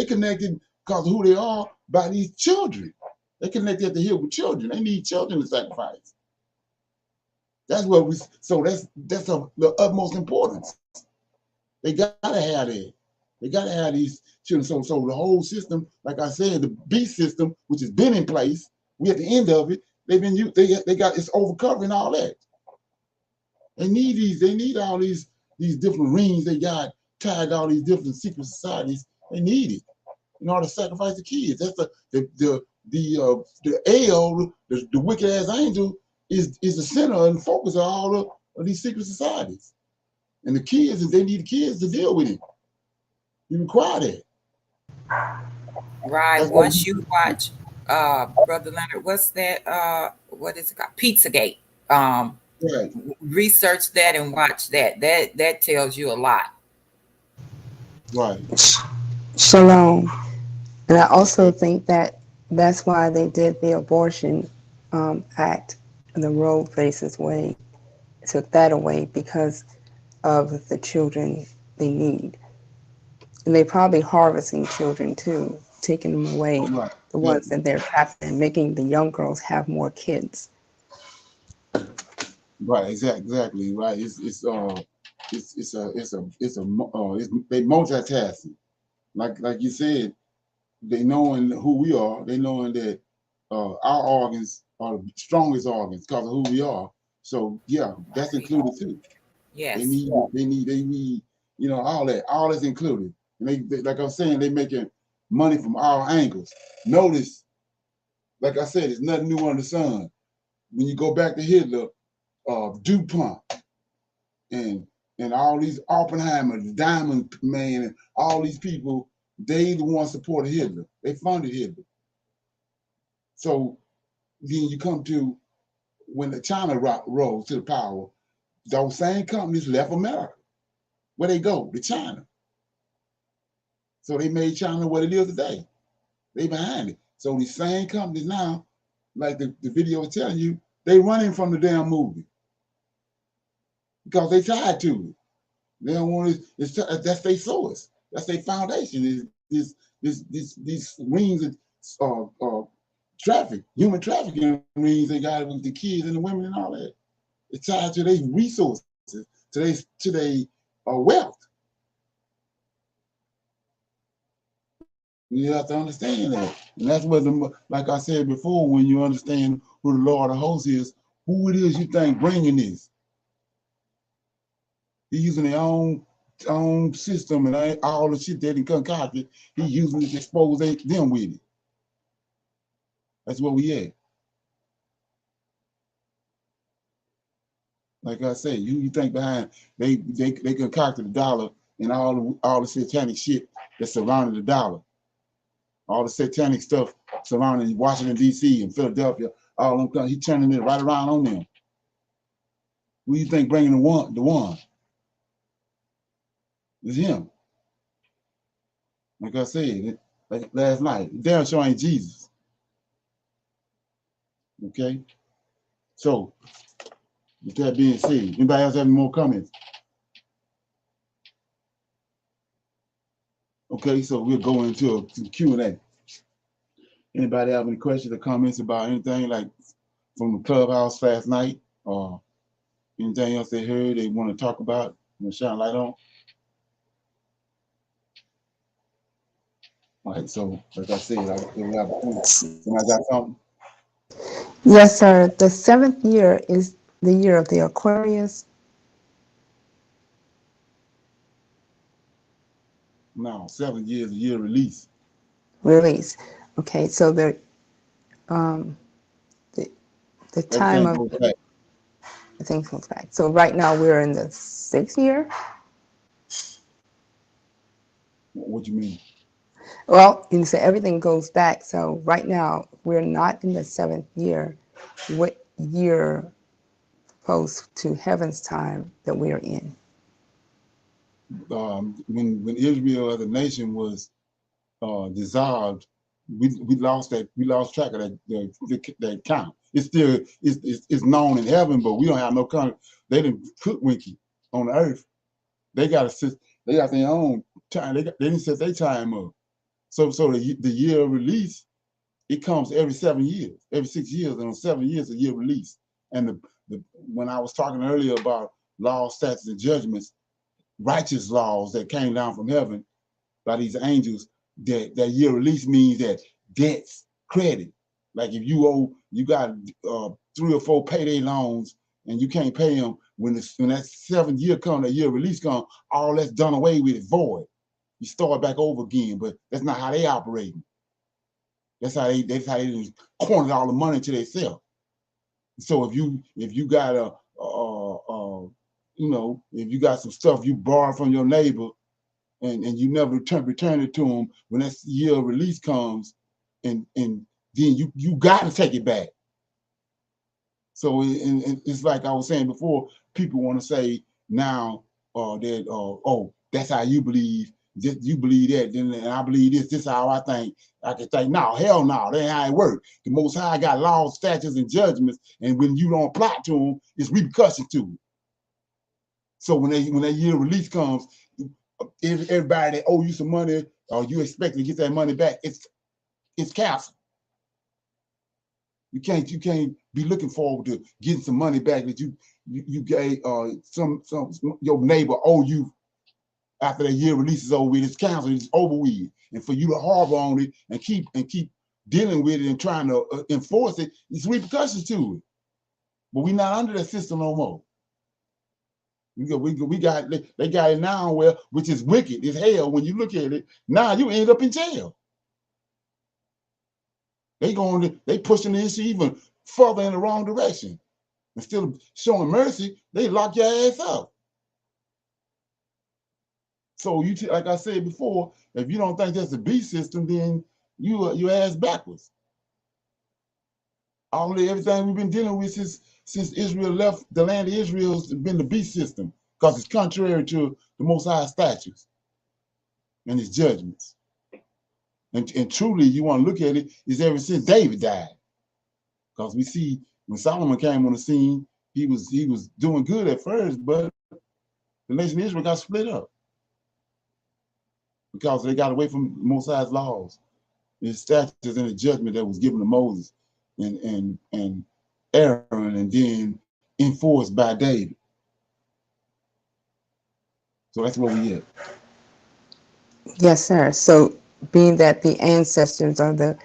A: connected because of who they are by these children. They connected at the hip with children. They need children to sacrifice. That's what we. So that's of the utmost importance. They gotta have that. They gotta have these children. So the whole system, like I said, the beast system, which has been in place, we at the end of it. They've been used. They got it's overcovering all that. They need these. They need all these different rings. They got tied all these different secret societies. They need it in order to sacrifice the kids. That's the L, the wicked ass angel is the center and focus of all of these secret societies. And the kids, if they need the kids to deal with it, you require that.
C: Right.
A: That's what
C: Once you watch Brother Leonard, what's that what is it called? Pizzagate. Um
A: right,
C: Research that and watch that. That tells you a lot.
A: right,
H: Shalom. And I also think that that's why they did the abortion act, the Roe versus Wade, took that away because of the children they need. And they probably harvesting children too, taking them away,
A: right.
H: the
A: Yeah,
H: ones that they're trapping and making the young girls have more kids.
A: right, exactly, right. They multitasking. Like you said, they knowing who we are. They knowing that our organs are the strongest organs because of who we are. So yeah, that's included too.
C: Yes.
A: They need, all that. All that's included. And they like I'm saying, they making money from all angles. Notice, like I said, it's nothing new under the sun. When you go back to Hitler, DuPont and all these Oppenheimer, the Diamond Man, and all these people, they the ones supported Hitler. They funded Hitler. So then you come to when the China rose to the power, those same companies left America. Where they go? To China. So they made China what it is today. They behind it. So these same companies now, like the video was telling you, they running from the damn movie. because they tied to it. They don't want it. That's their source. That's their foundation. These rings of traffic, human trafficking rings they got with the kids and the women and all that. It's tied to their resources, to their wealth. You have to understand that. And that's what, like I said before, when you understand who the Lord of hosts is, who it is you think bringing this. He's using their own system and all the shit they didn't concocted. He's using it to expose them with it. That's what we at. Like I said, you think behind they concocted the dollar and all the satanic shit that surrounded the dollar. All the satanic stuff surrounding Washington, D.C. and Philadelphia, all them, he turning it right around on them. Who do you think bringing the one? It's him. Like I said, like last night, damn sure ain't Jesus. Okay? So, with that being said, anybody else have any more comments? Okay, so we'll go into Q&A. Anybody have any questions or comments about anything like from the clubhouse last night or anything else they heard they want to talk about and shine light on? All right, so like I said, somebody got something?
H: Yes, sir. The 7th year is the year of the Aquarius.
A: No, 7 years, a year release.
H: Release. Okay, so the time
A: Everything
H: of
A: goes back.
H: the things goes back. So right now we're in the 6th year.
A: What do you mean?
H: Well, you say everything goes back. So right now we're not in the 7th year. What year opposed to heaven's time that we are in?
A: When Israel as a nation was dissolved, we lost track of that count. It's still it's known in heaven, but we don't have no count. They didn't put Winky on the earth. They got their own time. They didn't set their time up. So the year of release, it comes every 7 years, every 6 years, and on 7 years a year release. And when I was talking earlier about laws, statutes, and judgments, righteous laws that came down from heaven by these angels, that year release means that debts credit. Like if you got 3 or 4 payday loans and you can't pay them, when that 7th year comes, that year release comes, all that's done away with is void. You start back over again, but that's not how they operate. That's how they cornered all the money to themselves. So if you got if you got some stuff you borrowed from your neighbor and you never return it to them, when that year of release comes, and then you got to take it back. So it's like I was saying before, people want to say now that oh, that's how you believe. You believe that, then and I believe this. This is how I think. I can think, no, hell no, that ain't how it works. The Most High got laws, statutes, and judgments, and when you don't apply to them, it's repercussions to it. So when that year of release comes, everybody that owe you some money or you expect to get that money back, it's canceled. You can't be looking forward to getting some money back that you gave some your neighbor owe you after that year release is over with. It's canceled. It's over with, and for you to harbor on it and keep dealing with it and trying to enforce it, it's repercussions to it. But we're not under that system no more. They got it now, which is wicked. It's hell when you look at it. Now you end up in jail. They pushing the issue even further in the wrong direction. Instead of showing mercy, they lock your ass up. So like I said before, if you don't think that's a beast system, then you ass backwards. Everything we've been dealing with since Israel left the land of Israel has been the beast system, because it's contrary to the Most High statutes and his judgments. And truly, you want to look at it, is ever since David died. Because we see when Solomon came on the scene, he was doing good at first, but The nation of Israel got split up because they got away from Mosiah's laws, his statutes, and the judgment that was given to Moses and Aaron, and then enforced by David. So that's where we at.
H: Yes, sir. So being that the ancestors of the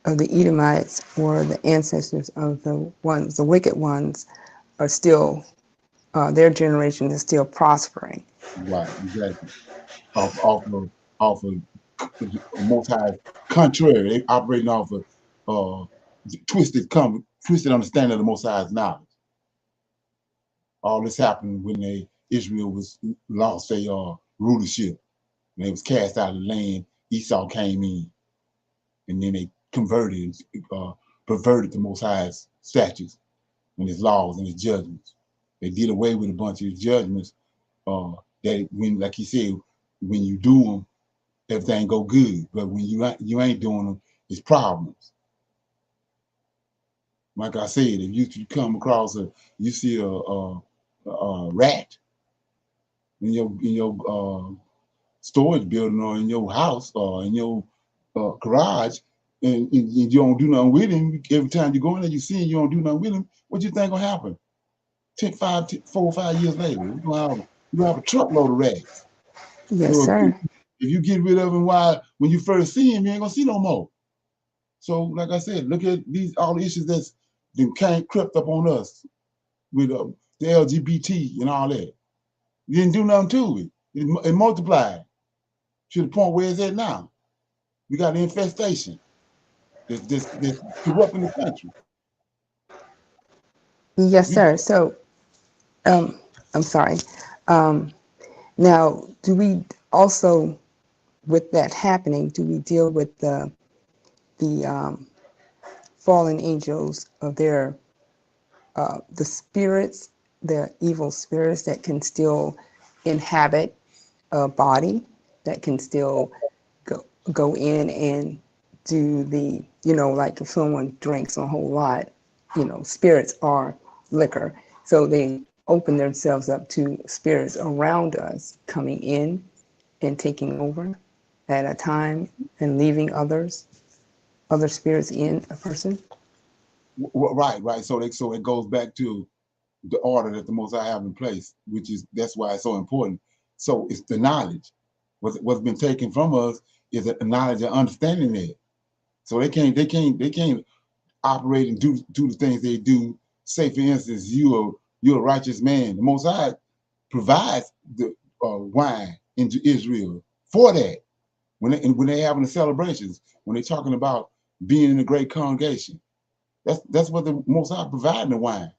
H: Edomites, or the ancestors of the wicked ones, are still, their generation is still prospering.
A: Right, exactly. Off of Most High contrary. They operating off of twisted understanding of the Most High's knowledge. All this happened when Israel was lost their rulership. When they was cast out of the land, Esau came in, and then they converted, perverted the Most High's statutes and his laws and his judgments. They did away with a bunch of his judgments. That when, like he said, when you do them, everything go good. But when you ain't doing them, it's problems. Like I said, if you come across you see a rat in your storage building, or in your house, or in your garage, and you don't do nothing with him, every time you go in there, you see him, you don't do nothing with him, what you think gonna happen? 4 or 5 years later, you're gonna have a truckload of rats.
H: Yes,
A: So
H: sir.
A: if you get rid of him when you first see him, you ain't gonna see no more. So, like I said, look at all the issues that's crept up on us with the LGBT and all that. You didn't do nothing to it. It multiplied to the point where it's at now. We got an infestation that's corrupting the country.
H: Yes, sir. So, I'm sorry. Now, do we also, with that happening, do we deal with the fallen angels of the spirits, the evil spirits that can still inhabit a body, that can still go in and do like if someone drinks a whole lot, spirits are liquor. So they open themselves up to spirits around us coming in and taking over at a time and leaving other spirits in a person.
A: Right. So it goes back to the order that the Most High have in place, that's why it's so important. So it's the knowledge. What's been taken from us is the knowledge and understanding that. So they can't operate and do the things they do. Say, for instance, you're a righteous man. The Most High provides the wine into Israel for that. When they having the celebrations, when they're talking about being in a great congregation, that's what the Most High providing the wine,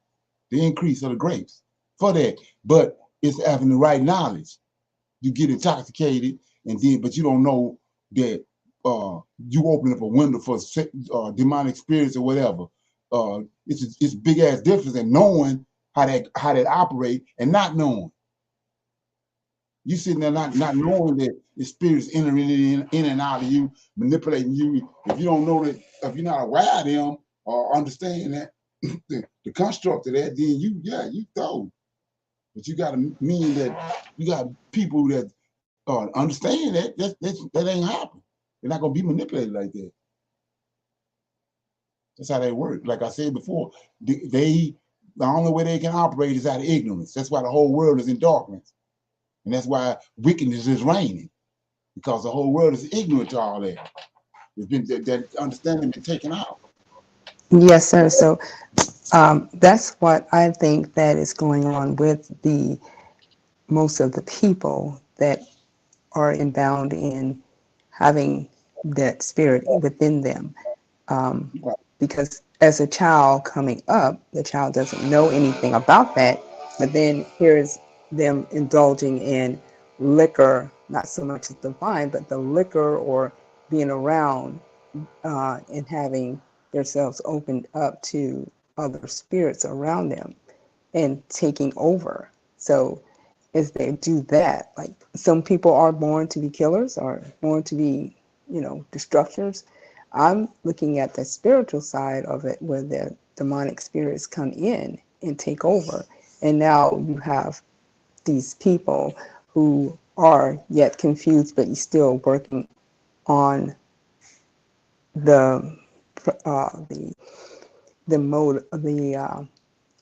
A: the increase of the grapes for that. But it's having the right knowledge. You get intoxicated, but you don't know that you open up a window for demonic spirits or whatever. It's a big ass difference in knowing how that operate and not knowing. You sitting there not knowing that the spirits entering in and out of you, manipulating you. If you don't know that, if you're not aware of them or understand that the construct of that, then you throw. But you got to mean that you got people that understand that ain't happen. They're not gonna be manipulated like that. That's how they work. Like I said before, the only way they can operate is out of ignorance. That's why the whole world is in darkness. And that's why wickedness is reigning, because the whole world is ignorant to all that. It's been that understanding been taken out.
H: Yes, sir. So that's what I think that is going on with most of the people that are inbound in having that spirit within them. Because as a child coming up, the child doesn't know anything about that, but then here's them indulging in liquor, not so much as the wine, but the liquor, or being around and having themselves opened up to other spirits around them and taking over. So as they do that, like some people are born to be killers or born to be, destructors. I'm looking at the spiritual side of it, where the demonic spirits come in and take over. And now you have these people who are yet confused, but he's still working on the the mode,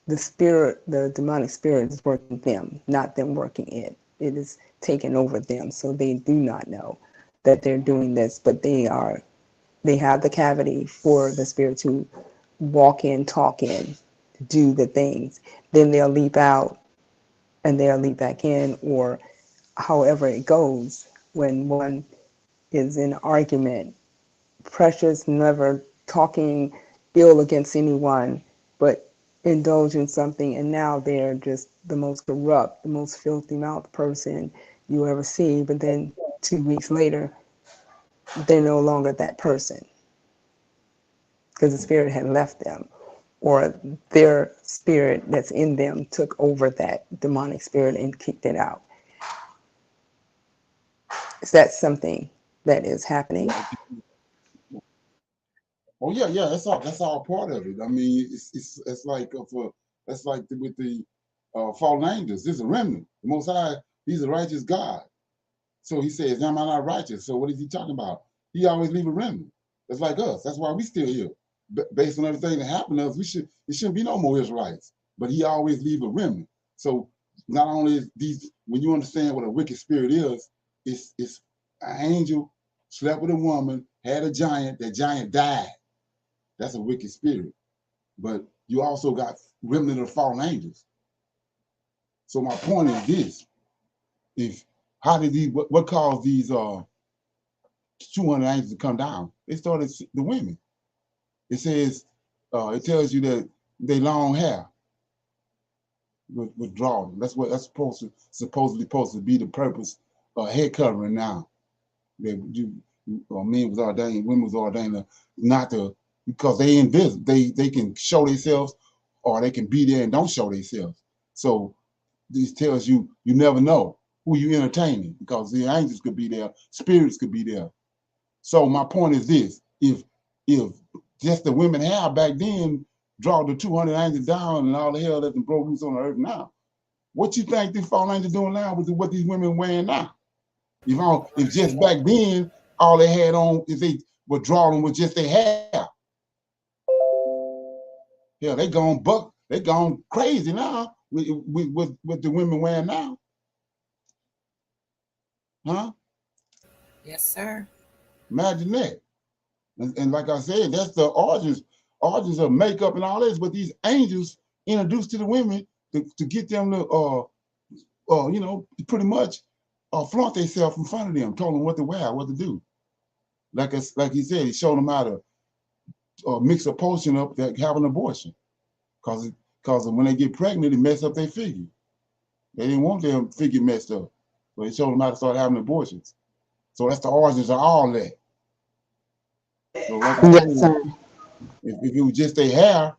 H: the spirit, the demonic spirit is working them, not them working it. It is taking over them, so they do not know that they're doing this, but they have the cavity for the spirit to walk in, talk in, do the things. Then they'll leap out and they'll leap back in, or however it goes. When one is in argument, Precious never talking ill against anyone, but indulge in something, and now they're just the most corrupt, the most filthy mouthed person you ever see. But then 2 weeks later, they're no longer that person because the spirit had left them, or their spirit that's in them took over that demonic spirit and kicked it out. Is that something that is happening?
A: Oh yeah, yeah, that's all part of it. I mean, it's like that's like with the fallen angels. There's a remnant. The Most High, He's a righteous God. So He says, "Am I not righteous?" So what is He talking about? He always leave a remnant. That's like us. That's why we still here. Based on everything that happened to us, it shouldn't be no more Israelites. But He always leave a remnant. So not only is these, when you understand what a wicked spirit is, it's an angel slept with a woman, had a giant. That giant died. That's a wicked spirit. But you also got remnant of fallen angels. So my point is this: if how did these what caused these 200 angels to come down? They started the women. It says it tells you that they long hair withdraw them. That's supposedly supposed to be the purpose of head covering now. That you men was ordained, women was ordained not to, because they invisible. They can show themselves or they can be there and don't show themselves. So this tells you you never know who you entertaining, because the angels could be there, spirits could be there. So my point is this: if just the women had back then draw the 200 angels down and all the hell that's been broke loose on the earth now, what you think these fallen angels doing now with what these women wearing now? If just back then all they had on is they were drawing with just their hair. Yeah, they gone crazy now with the women wearing now. Huh?
C: Yes, sir.
A: Imagine that. And like I said, that's the origins of makeup and all this, but these angels introduced to the women to get them to pretty much flaunt themselves in front of them, told them what to wear, what to do. Like he said, he showed them how to mix a potion up that have an abortion. Because when they get pregnant, it mess up their figure. They didn't want their figure messed up. So they showed them how to start having abortions. So that's the origins of all that. So like I
H: Yes,
A: said,
H: sir.
A: if it was just their hair,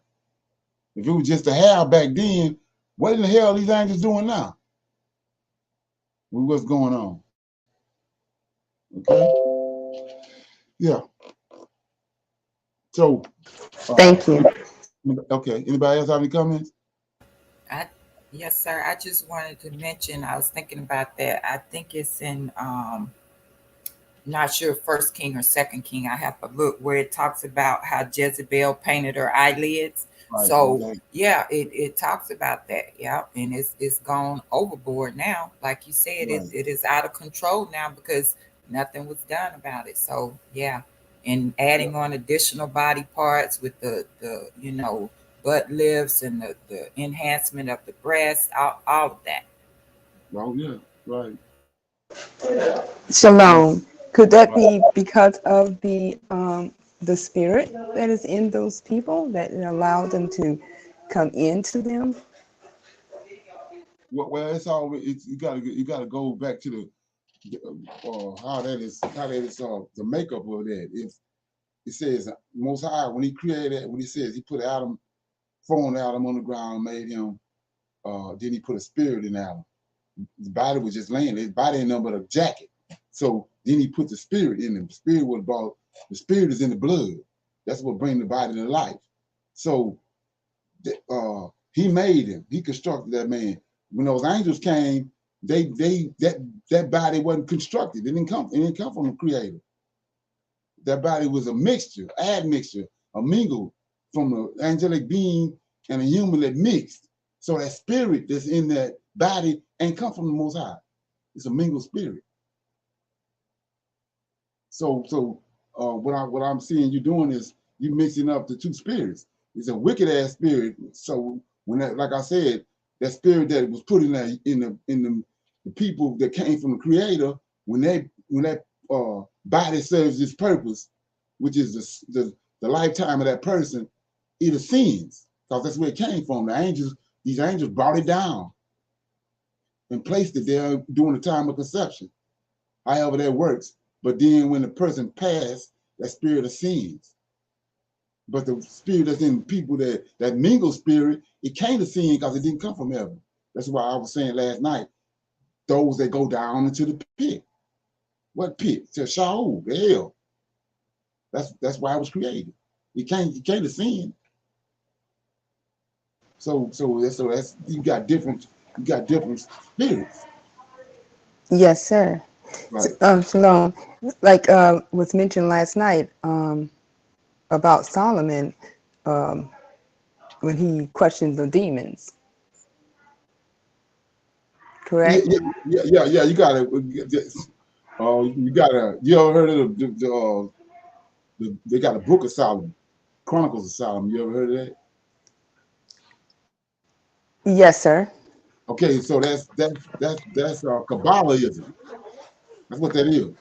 A: if it was just the hair back then, what in the hell are these angels doing now? What's going on? Okay? Yeah. So,
H: Thank you.
A: okay. Anybody else have any comments?
C: I Yes, sir. I just wanted to mention, I was thinking about that. I think it's in not sure First King or Second King. I have to look where it talks about how Jezebel painted her eyelids.
A: Right.
C: So
A: Exactly.
C: yeah, it talks about that. Yeah, and it's gone overboard now. Like you said,
A: Right.
C: it is out of control now because nothing was done about it. So yeah, and adding on additional body parts with the butt lifts and the enhancement of the breast, all of that.
A: Oh, yeah. Right.
H: Shalom. Could that
A: Right.
H: be because of the spirit that is in those people that it allowed them to come into them?
A: Well, you gotta go back to how that is the makeup of that. If it says Most High, when He created, when He says He put Adam, formed Adam on the ground, made him, then He put a spirit in Adam. His body was just laying. His body ain't nothing but a jacket. So then He put the spirit in him. The spirit is in the blood. That's what brings the body to life. So He made him. He constructed that man. When those angels came, that body wasn't constructed. It didn't come from the creator. That body was a mixture, admixture, a mingle from an angelic being and a human that mixed. So that spirit that's in that body ain't come from the Most High. It's a mingled spirit. So what I'm seeing you doing is you mixing up the two spirits. It's a wicked ass spirit. So when that, like I said, that spirit that was put in the people that came from the creator, when that body serves its purpose, which is the lifetime of that person, it ascends, because that's where it came from. These angels brought it down and placed it there during the time of conception. However that works. But then when the person passed, that spirit ascends. But the spirit that's in people, that mingle spirit, it can't ascend because it didn't come from heaven. That's why I was saying last night, those that go down into the pit. What pit? To Sheol, the hell. That's why it was created. You can't ascend. So that's you got different spirits.
H: Yes, sir.
A: Right.
H: Shalom. Like was mentioned last night about Solomon when he questioned the demons. Correct?
A: Yeah. You gotta. You ever heard of they got a book of Solomon, Chronicles of Solomon. You ever heard of that?
H: Yes, sir.
A: Okay, so that's Kabbalahism. That's what that is.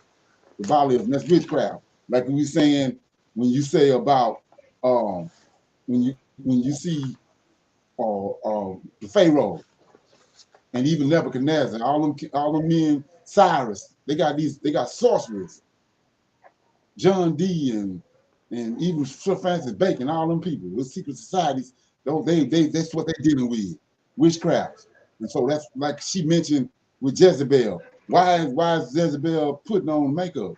A: Kabbalahism. That's witchcraft. Like we saying when you say about when you see the Pharaoh and even Nebuchadnezzar, all them men, Cyrus, they got sorcerers, John D and even Sir Francis Bacon, all them people with secret societies. That's what they're dealing with, witchcraft. And so that's like she mentioned with Jezebel. Why is Jezebel putting on makeup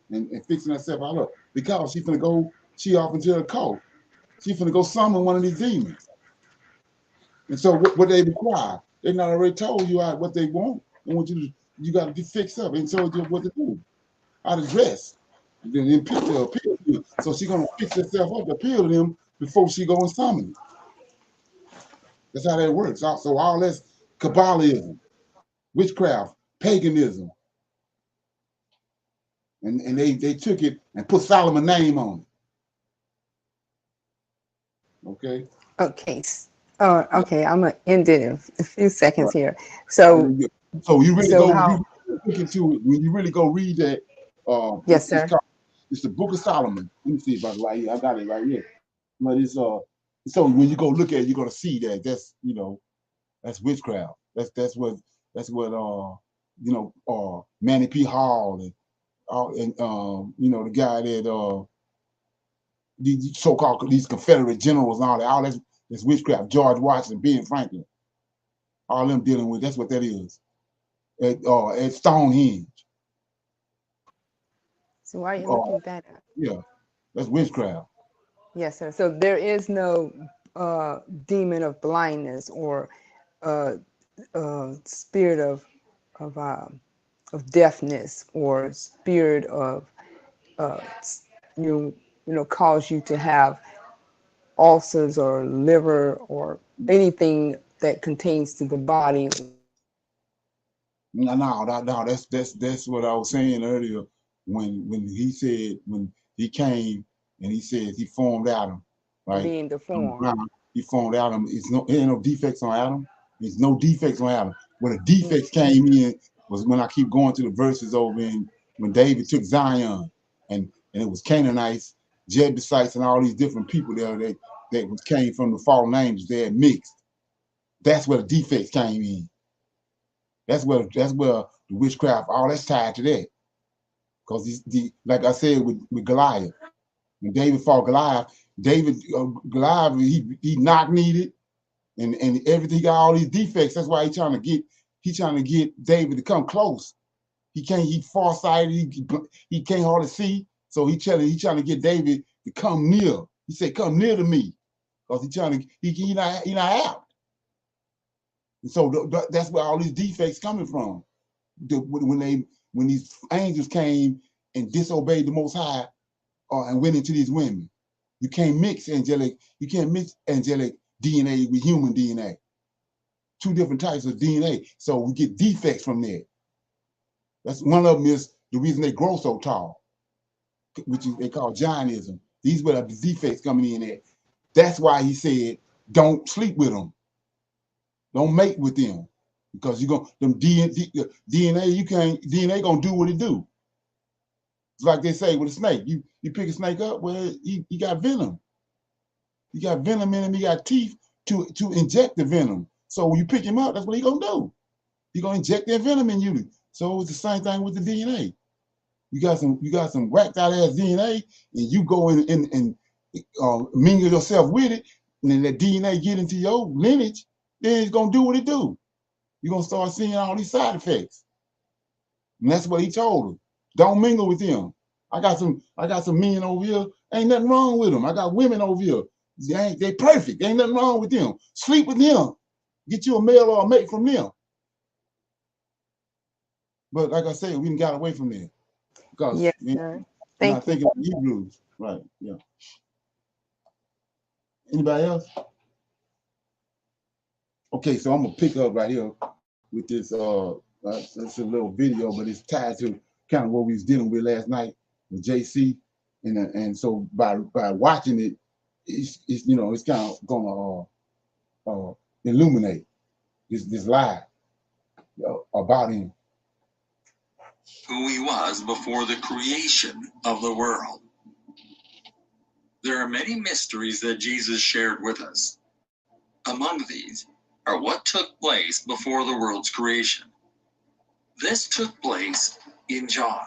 A: and fixing herself all up? Because she off into a cult. She finna go summon one of these demons. And so what they require, they not already told you what they want. They want you got to get fixed up and told you what to do, how to dress, then appeal to you. So she's gonna fix herself up, appeal to them before she go and summon it. That's how that works. So all that's Kabbalism, witchcraft, paganism, and they took it and put Solomon's name on it. Okay.
H: Okay. Okay. I'm gonna end it in a few seconds
A: Right.
H: here. So
A: So you really
H: so
A: go
H: how?
A: you look into it when you really go read that.
H: Yes, sir.
A: It's the Book of Solomon. Let me see if I right here. I got it right here. But it's so when you go look at it, you're gonna see that that's witchcraft. That's what Manny P. Hall and the guy that these so-called these Confederate generals and all that's witchcraft. George Washington, Ben Franklin, all them dealing with, that's what that is. At Stonehenge.
H: So why are you looking that up?
A: Yeah, that's witchcraft.
H: Yes, sir. So there is no demon of blindness or spirit of deafness or spirit of cause you to have ulcers or liver or anything that contains to the body.
A: No, that's what I was saying earlier when he came and he said he formed Adam, right?
H: Being deformed.
A: He formed Adam. There ain't no defects on Adam. There's no defects on Adam. Where the defects came in was when I keep going to the verses over in when David took Zion and it was Canaanites, Jebusites, and all these different people there that came from the fallen angels. They had mixed. That's where the defects came in. That's where the witchcraft, all that's tied to that. Because like I said with Goliath, when David fought Goliath, Goliath he knock needed and everything, he got all these defects. That's why he's trying to get David to come close. He farsighted, he can't hardly see. So he trying to get David to come near. He said, "Come near to me," because he not out. And so that's where all these defects coming from. When these angels came and disobeyed the Most High and went into these women, you can't mix angelic DNA with human DNA. Two different types of DNA. So we get defects from there. That's one of them is the reason they grow so tall, which they call giantism. These were the defects coming in there. That's why he said, don't sleep with them. Don't mate with them. Because you're gonna DNA gonna do what it do. It's like they say with a snake. You pick a snake up, well, he got venom. He got venom in him, he got teeth to inject the venom. So when you pick him up, that's what he gonna do. He gonna inject that venom in you. So it's the same thing with the DNA. You got some whacked out ass DNA, and you go in and mingle yourself with it, and then that DNA get into your lineage, then it's gonna do what it do. You're gonna start seeing all these side effects. And that's what he told them. Don't mingle with them. I got some men over here. Ain't nothing wrong with them. I got women over here. They perfect. Ain't nothing wrong with them. Sleep with them. Get you a male or a mate from them. But like I said, we got away from there. Because
H: Yes, sir. Thank you.
A: thinking of Hebrews. Right, yeah. Anybody else? Okay, so I'm gonna pick up right here with this it's a little video, but it's tied to kind of what we was dealing with last night with JC. And so by watching it, it's it's kind of gonna illuminate this lie about him.
B: Who he was before the creation of the world. There are many mysteries that Jesus shared with us. Among these are what took place before the world's creation. This took place in John.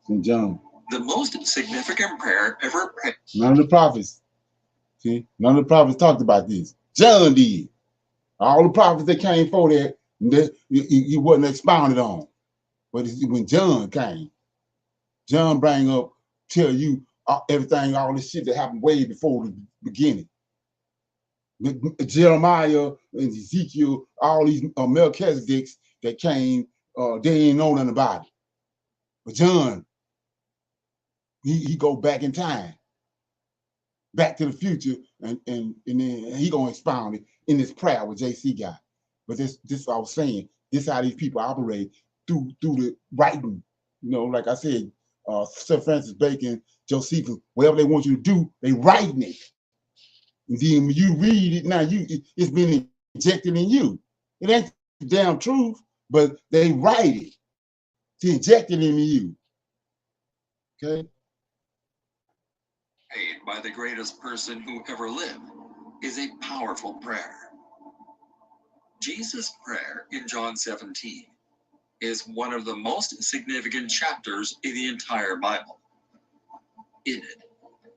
A: In John.
B: The most significant prayer ever prayed.
A: None of the prophets, none of the prophets talked about this. John did. All the prophets that came before that, he wasn't expounded on. But when John came, John tell you everything, all this shit that happened way before the beginning. Jeremiah and Ezekiel, all these Melchizedeks that came, they ain't know nothing about it. But John, he go back in time, back to the future, and then he gonna expound it in this prayer with JC got. But this I was saying, this how these people operate through the writing. Like I said, Sir Francis Bacon, Josephus, whatever they want you to do, they writing it. And then when you read it, now it's been injected in you. It ain't the damn truth, but they write it to inject it into you. Okay?
B: Prayed by the greatest person who ever lived is a powerful prayer. Jesus' prayer in John 17 is one of the most significant chapters in the entire Bible. In it,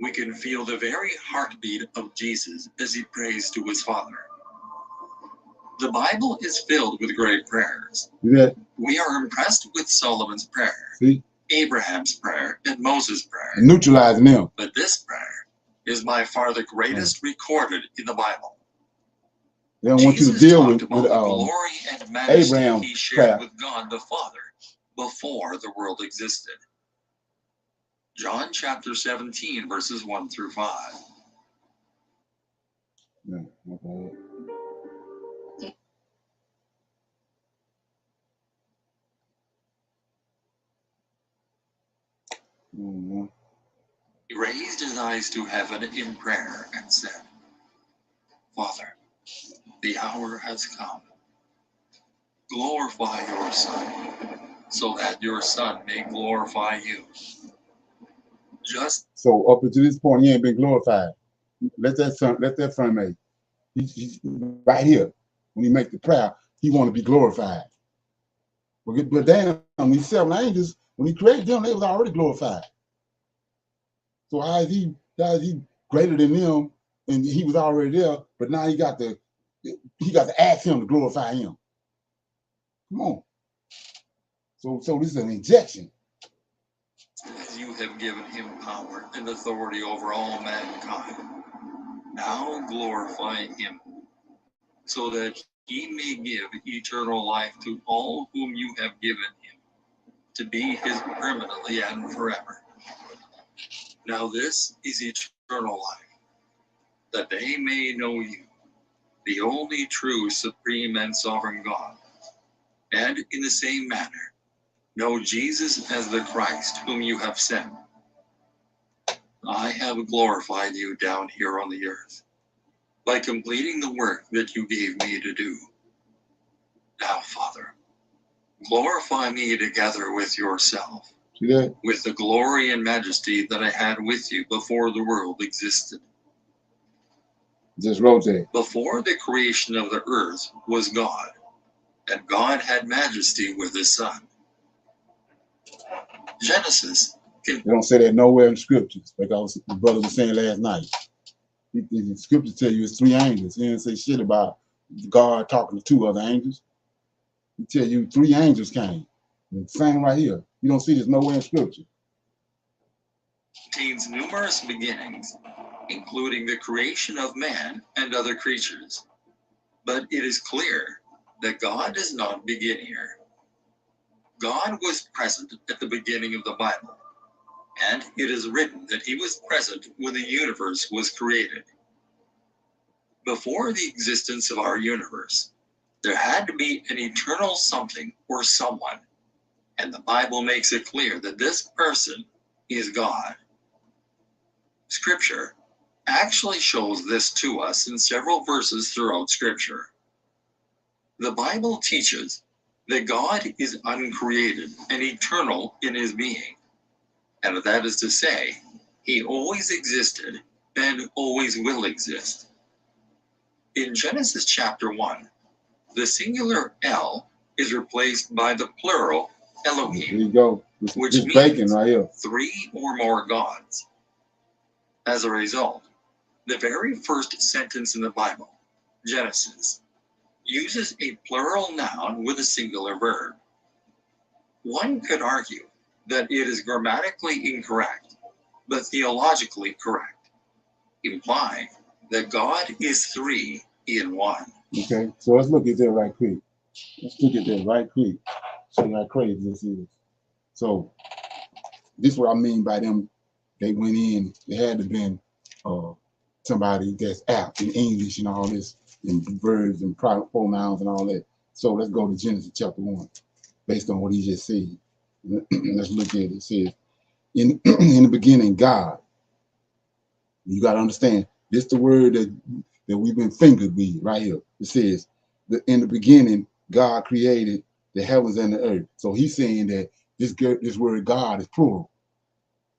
B: we can feel the very heartbeat of Jesus as he prays to his Father. The Bible is filled with great prayers.
A: Yeah.
B: We are impressed with Solomon's prayer, Abraham's prayer, and Moses' prayer.
A: Neutralizing them.
B: But this prayer is by far the greatest recorded in the Bible.
A: They don't want you to deal with
B: the glory and majesty
A: Abraham
B: he shared
A: prayer
B: with God the Father before the world existed. John chapter 17, verses 1 through 5.
A: Yeah, okay. Mm-hmm.
B: He raised his eyes to heaven in prayer and said, Father, the hour has come. Glorify your Son, so that your Son may glorify you.
A: So up until this point, he ain't been glorified. Let that son make. He's right here. When he make the prayer, he want to be glorified. But damn, these seven angels, when he created them, they was already glorified. So how is he greater than them? And he was already there, but now he got to ask him to glorify him. Come on. So this is an injection.
B: As you have given him power and authority over all mankind, now glorify him, so that he may give eternal life to all whom you have given him, to be his permanently and forever. Now this is eternal life, that they may know you, the only true, supreme, and sovereign God, and in the same manner know Jesus as the Christ whom you have sent. I have glorified you down here on the earth by completing the work that you gave me to do. Now, Father, glorify me together with yourself, with the glory and majesty that I had with you before the world existed.
A: Just rotate.
B: Before the creation of the earth was God, and God had majesty with his Son. Genesis.
A: They don't say that nowhere in scriptures, like the brother was saying last night. The scriptures tell you it's three angels. He didn't say shit about God talking to two other angels. He tell you three angels came. The same right here. You don't see this nowhere in scripture.
B: Contains numerous beginnings, including the creation of man and other creatures. But it is clear that God does not begin here. God was present at the beginning of the Bible, and it is written that he was present when the universe was created. Before the existence of our universe, there had to be an eternal something or someone, and the Bible makes it clear that this person is God. Scripture actually shows this to us in several verses throughout Scripture. The Bible teaches that God is uncreated and eternal in his being, and that is to say, he always existed and always will exist. In Genesis chapter 1, the singular El is replaced by the plural Elohim.
A: Here you go.
B: Which
A: this
B: means
A: bacon right here.
B: three or more gods. As a result, the very first sentence in the Bible, Genesis, uses a plural noun with a singular verb. One could argue that it is grammatically incorrect, but theologically correct, implying that God is three in one.
A: Okay, so let's look at that right quick. See how crazy this is. So this is what I mean by them. They went in. They had to been somebody that's apt in English and all this, and verbs and pronouns and all that. So let's go to Genesis chapter 1, based on what he just said. Let's look at it. It says, in the beginning, God. You got to understand, this the word that we've been fingered with right here. It says, in the beginning, God created the heavens and the earth. So he's saying that this word God is plural.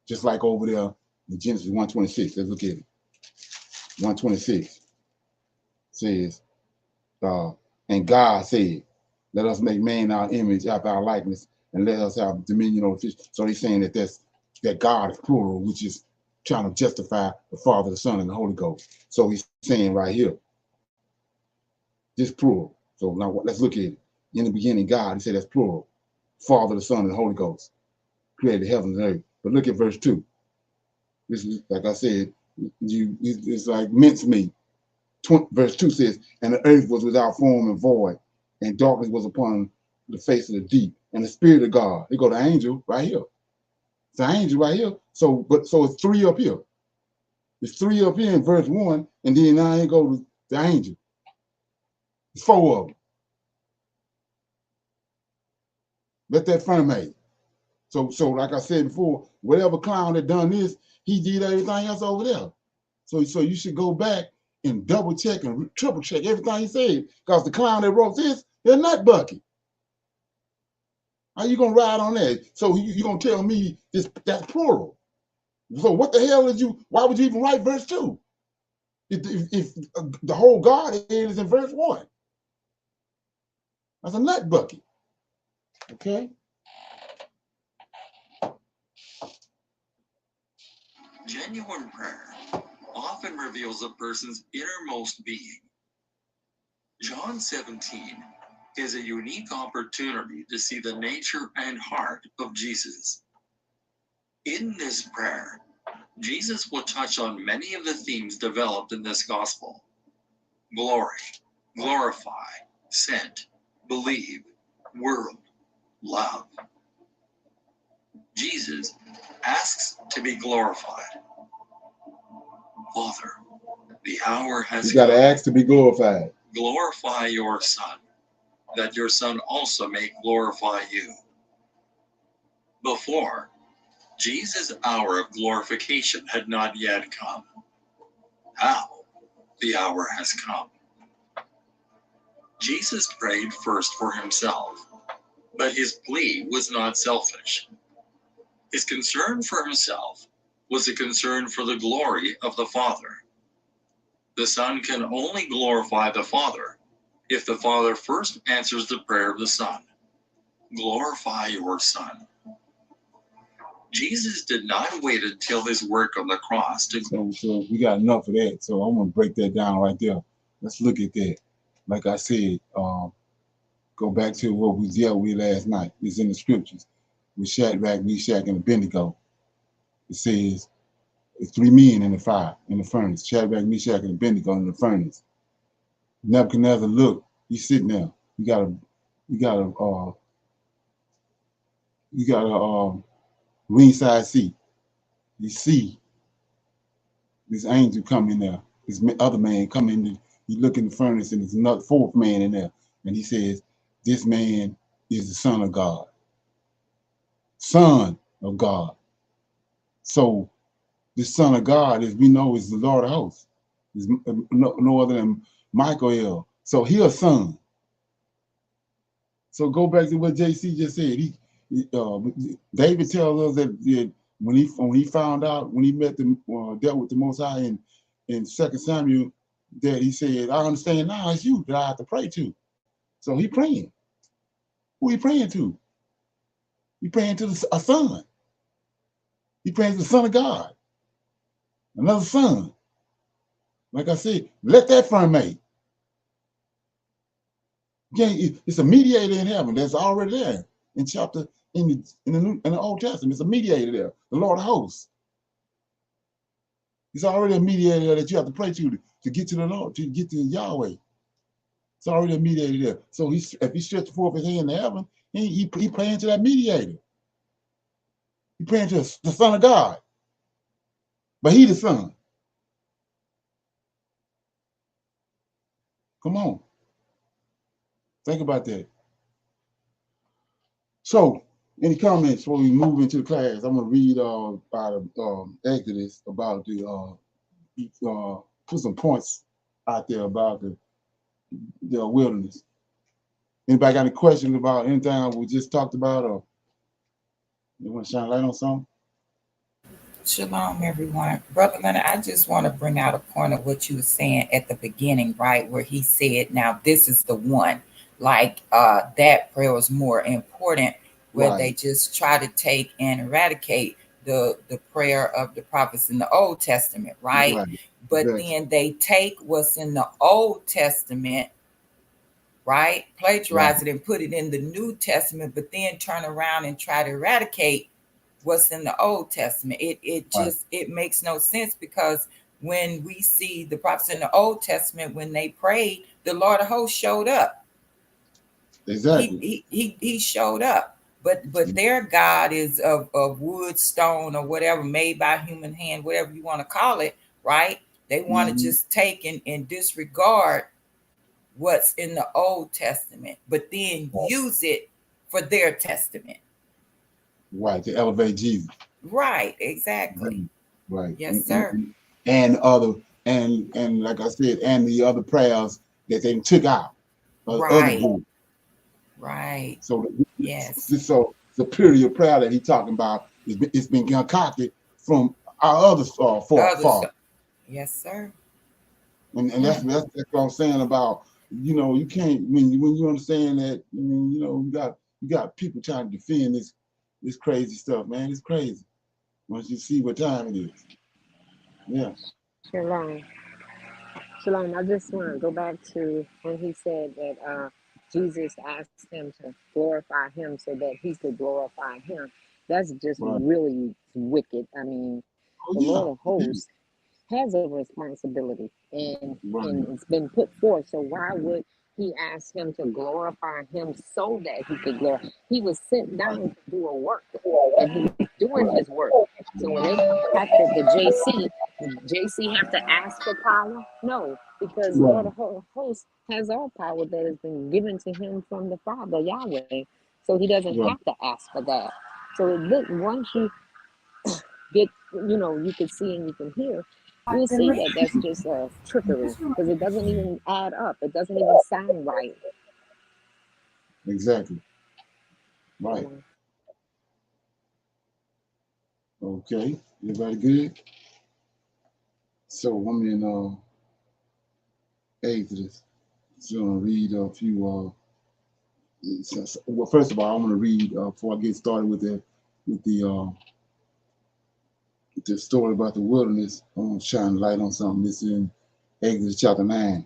A: Just like over there in Genesis 1:26. Let's look at it. 1:26 says, and God said, let us make man in our image after our likeness, and let us have dominion over fish. So he's saying that God is plural, which is trying to justify the Father, the Son, and the Holy Ghost. So he's saying right here, this plural. So now let's look at it. In the beginning, God, he said that's plural. Father, the Son, and the Holy Ghost created the heavens and earth. But look at verse 2. This is, like I said, it's like mincemeat. Verse 2 says, and the earth was without form and void, and darkness was upon the face of the deep, and the Spirit of God. They go to angel right here. It's an angel right here. So it's three up here. It's three up here in verse 1, and then now he go to the angel. It's four of them. Let that firmate. So like I said before, whatever clown that done this, he did everything else over there. So you should go back and double check and triple check everything he said, because the clown that wrote this, they're not bucket. How you gonna ride on that? So you gonna tell me that's plural? So what the hell why would you even write verse 2? If the whole God is in verse 1. That's a nut bucket. Okay?
B: Genuine prayer often reveals a person's innermost being. John 17 is a unique opportunity to see the nature and heart of Jesus. In this prayer, Jesus will touch on many of the themes developed in this gospel: glory, glorify, sent, believe, world, love. Jesus asks to be glorified. Father, the hour has
A: You got to
B: come.
A: ask to be glorified.
B: Glorify your Son, that your Son also may glorify you. Before, Jesus' hour of glorification had not yet come. Now, the hour has come. Jesus prayed first for himself, but his plea was not selfish. His concern for himself was a concern for the glory of the Father. The Son can only glorify the Father if the Father first answers the prayer of the Son. Glorify your Son. Jesus did not wait until his work on the cross to.
A: So we got enough of that. So I'm gonna break that down right there. Let's look at that. Like I said, go back to what we dealt with last night. It's in the scriptures with Shadrach, Meshach, and Abednego. It says it's 3 men in the fire, in the furnace. Shadrach, Meshach, and Abednego in the furnace. Nebuchadnezzar look, he's sitting there. You got a ringside seat. You see this angel come in there. This other man come in. He look in the furnace, and there's another 4th man in there, and he says, "This man is the Son of God." Son of God. So the Son of God, as we know, is the Lord of hosts. Is no other than Michael. So he a son. So go back to what JC just said. David tells us that when he found out, when he dealt with the Most High in 2 Samuel, that he said, "I understand now it's you that I have to pray to." So he praying. Who he praying to? He praying to a son. He praying to the Son of God, another son. Like I said, let that ferment. It's a mediator in heaven that's already there in chapter in the Old Testament. It's a mediator there, the Lord of hosts. He's already a mediator that you have to pray to get to the Lord, to get to Yahweh. It's already a mediator there. So if he stretches forth his hand to heaven, he praying to that mediator. He praying to the Son of God. But he the Son. Come on. Think about that. So, any comments before we move into the class? I'm going to read out of Exodus about put some points out there about the wilderness. Anybody got any questions about anything we just talked about, or you want to shine a light on something?
C: Shalom, everyone. Brother Leonard, I just want to bring out a point of what you were saying at the beginning, right? Where he said, now this is the one. Like that prayer was more important, where
A: Right.
C: they just try to take and eradicate the prayer of the prophets in the Old Testament, right?
A: Right.
C: But
A: Exactly.
C: then they take what's in the Old Testament, right? Plagiarize it and put it in the New Testament, but then turn around and try to eradicate what's in the Old Testament. It just it makes no sense, because when we see the prophets in the Old Testament, when they prayed, the Lord of hosts showed up.
A: Exactly.
C: He showed up. But their God is of wood, stone, or whatever, made by human hand, whatever you want to call it, right? They want to just take and disregard what's in the Old Testament, but then use it for their testament.
A: Right, to elevate Jesus.
C: Right, exactly.
A: Right.
C: Yes, sir.
A: And other and like I said, and the other prayers that they took out of other
C: Right.
A: books.
C: Right.
A: So
C: Yes.
A: so the period of prayer that he's talking about it's been concocted from our other father.
C: Yes, sir.
A: And that's what I'm saying about, you can't when you understand that, you got people trying to defend this crazy stuff, man. It's crazy. Once you see what time it is. Yeah.
I: Shalom. Shalom. I just want to go back to when he said that Jesus asked him to glorify him so that he could glorify him. That's just
A: Right.
I: really wicked. I mean, the Lord of hosts has a responsibility, and
A: Right.
I: it's been put forth. So why would He asked him to glorify him so that he could glorify. He was sent down to do a work, and he was doing his work. So when they contacted the JC have to ask for power? No, because Lord
A: Right.
I: of Hosts has all power that has been given to him from the Father, Yahweh. So he doesn't
A: Right.
I: have to ask for that. So look, once you get, you can see and you can hear, you'll see that that's just trickery because it doesn't even add up. It doesn't even sound right.
A: Exactly.
I: You
A: Right.
I: know.
A: Okay. Everybody good? So I'm in Exodus. So I'm gonna read a few. Well, first of all, I'm gonna read before I get started with the story about the wilderness. I'm gonna shine light on something that's in Exodus chapter 9.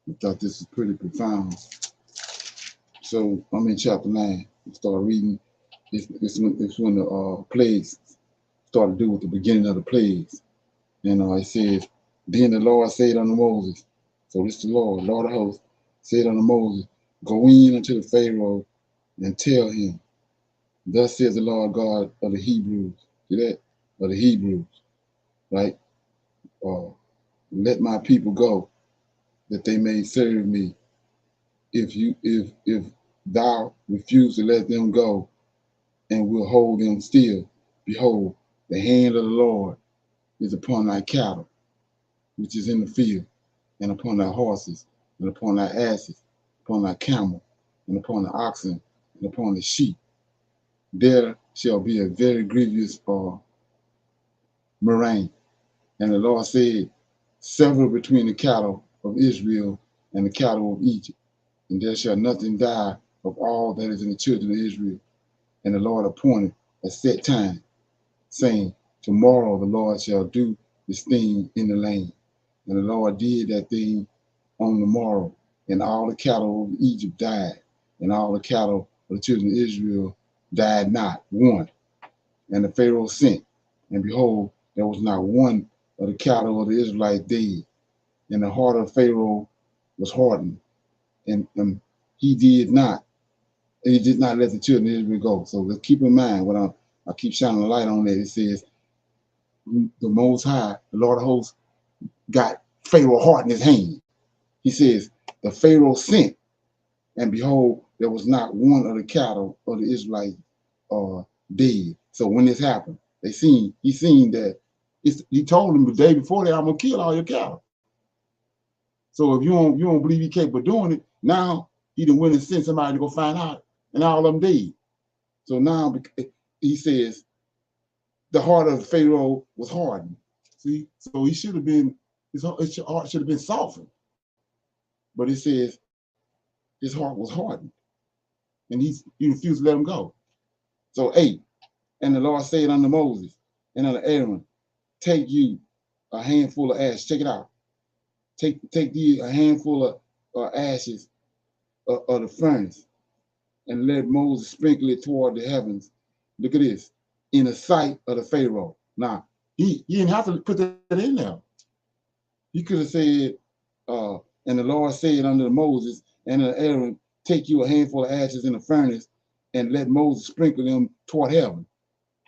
A: I thought this was pretty profound. So I'm in chapter 9. I start reading. It's when the plagues started to do with the beginning of the plagues. And it says, then the Lord said unto Moses, so this is the Lord of hosts, said unto Moses, go in unto the Pharaoh and tell him, thus says the Lord God of the Hebrews. See that? Of the Hebrews, right? Let my people go, that they may serve me. If thou refuse to let them go and will hold them still, behold, the hand of the Lord is upon thy cattle, which is in the field, and upon thy horses, and upon thy asses, upon thy camel, and upon the oxen, and upon the sheep. There shall be a very grievous murrain. And the Lord said, sever between the cattle of Israel and the cattle of Egypt, and there shall nothing die of all that is in the children of Israel. And the Lord appointed a set time, saying, tomorrow the Lord shall do this thing in the land. And the Lord did that thing on the morrow, and all the cattle of Egypt died, and all the cattle of the children of Israel died not one. And the Pharaoh sent, and behold, there was not one of the cattle of the Israelites dead. And the heart of Pharaoh was hardened, and he did not let the children of Israel go. So let's keep in mind when I keep shining a light on that. It says the Most High, the Lord of hosts, got Pharaoh heart in his hand. He says the Pharaoh sent, and behold, there was not one of the cattle of the Israelites dead. So when this happened, he seen that he told them the day before that, I'm gonna kill all your cattle. So if you don't believe he capable of doing it, now he done went and sent somebody to go find out, and all of them dead. So now he says the heart of Pharaoh was hardened. See, so he should have been, his heart should have been softened. But it says his heart was hardened, and he refused to let him go. So 8, and the Lord said unto Moses and unto Aaron, take you a handful of ashes. Check it out. Take thee a handful of ashes of the furnace, and let Moses sprinkle it toward the heavens. Look at this, in the sight of the Pharaoh. Now, he didn't have to put that in there. He could have said, and the Lord said unto Moses and unto Aaron, take you a handful of ashes in the furnace, and let Moses sprinkle them toward heaven.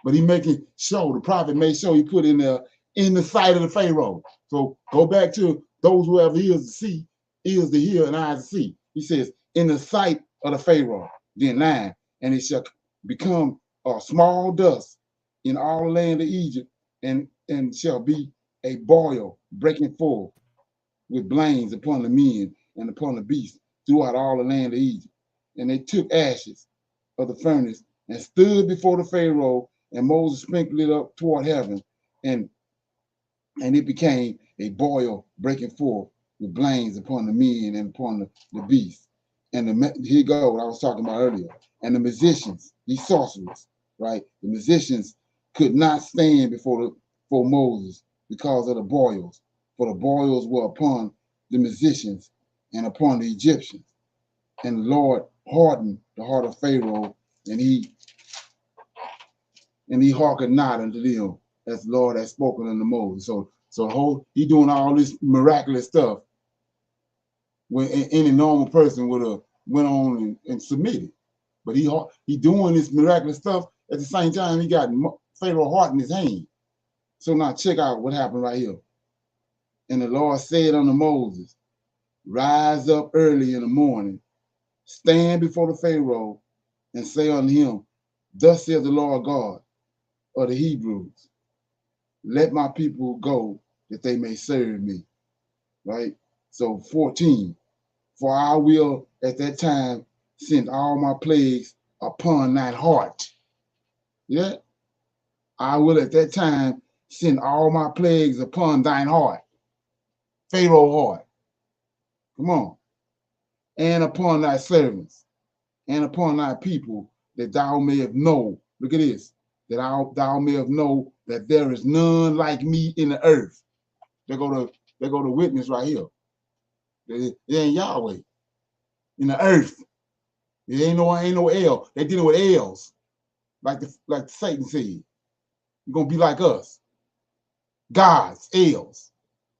A: But he making sure, the prophet made sure he put in there, in the sight of the Pharaoh. So go back to those who have ears to see, ears to hear, and eyes to see. He says, in the sight of the Pharaoh. Then 9, and it shall become a small dust in all the land of Egypt, and shall be a boil breaking forth with blains upon the men and upon the beasts throughout all the land of Egypt. And they took ashes of the furnace and stood before the Pharaoh, and Moses sprinkled it up toward heaven, and it became a boil breaking forth with blains upon the men and upon the beasts. And here you go, what I was talking about earlier. And the musicians, these sorcerers, right? The musicians could not stand before Moses because of the boils, for the boils were upon the musicians and upon the Egyptians. And the Lord hardened the heart of Pharaoh, and he hearkened not unto them, as the Lord has spoken unto Moses. So he doing all this miraculous stuff, when any normal person would have went on and submitted. But he doing this miraculous stuff. At the same time, he got Pharaoh's heart in his hand. So now check out what happened right here. And the Lord said unto Moses, rise up early in the morning, stand before the Pharaoh, and say unto him, thus saith the Lord God of the Hebrews, let my people go that they may serve me. Right? So 14, for I will at that time send all my plagues upon that heart. Yeah? I will at that time send all my plagues upon thine heart. Pharaoh's heart. Come on. And upon thy servants, and upon thy people, that thou mayest know. Look at this. That thou mayest know that there is none like me in the earth. They go to witness right here. It ain't Yahweh in the earth. It ain't no L. They dealing with L's, like Satan said. You're gonna be like us, gods, L's.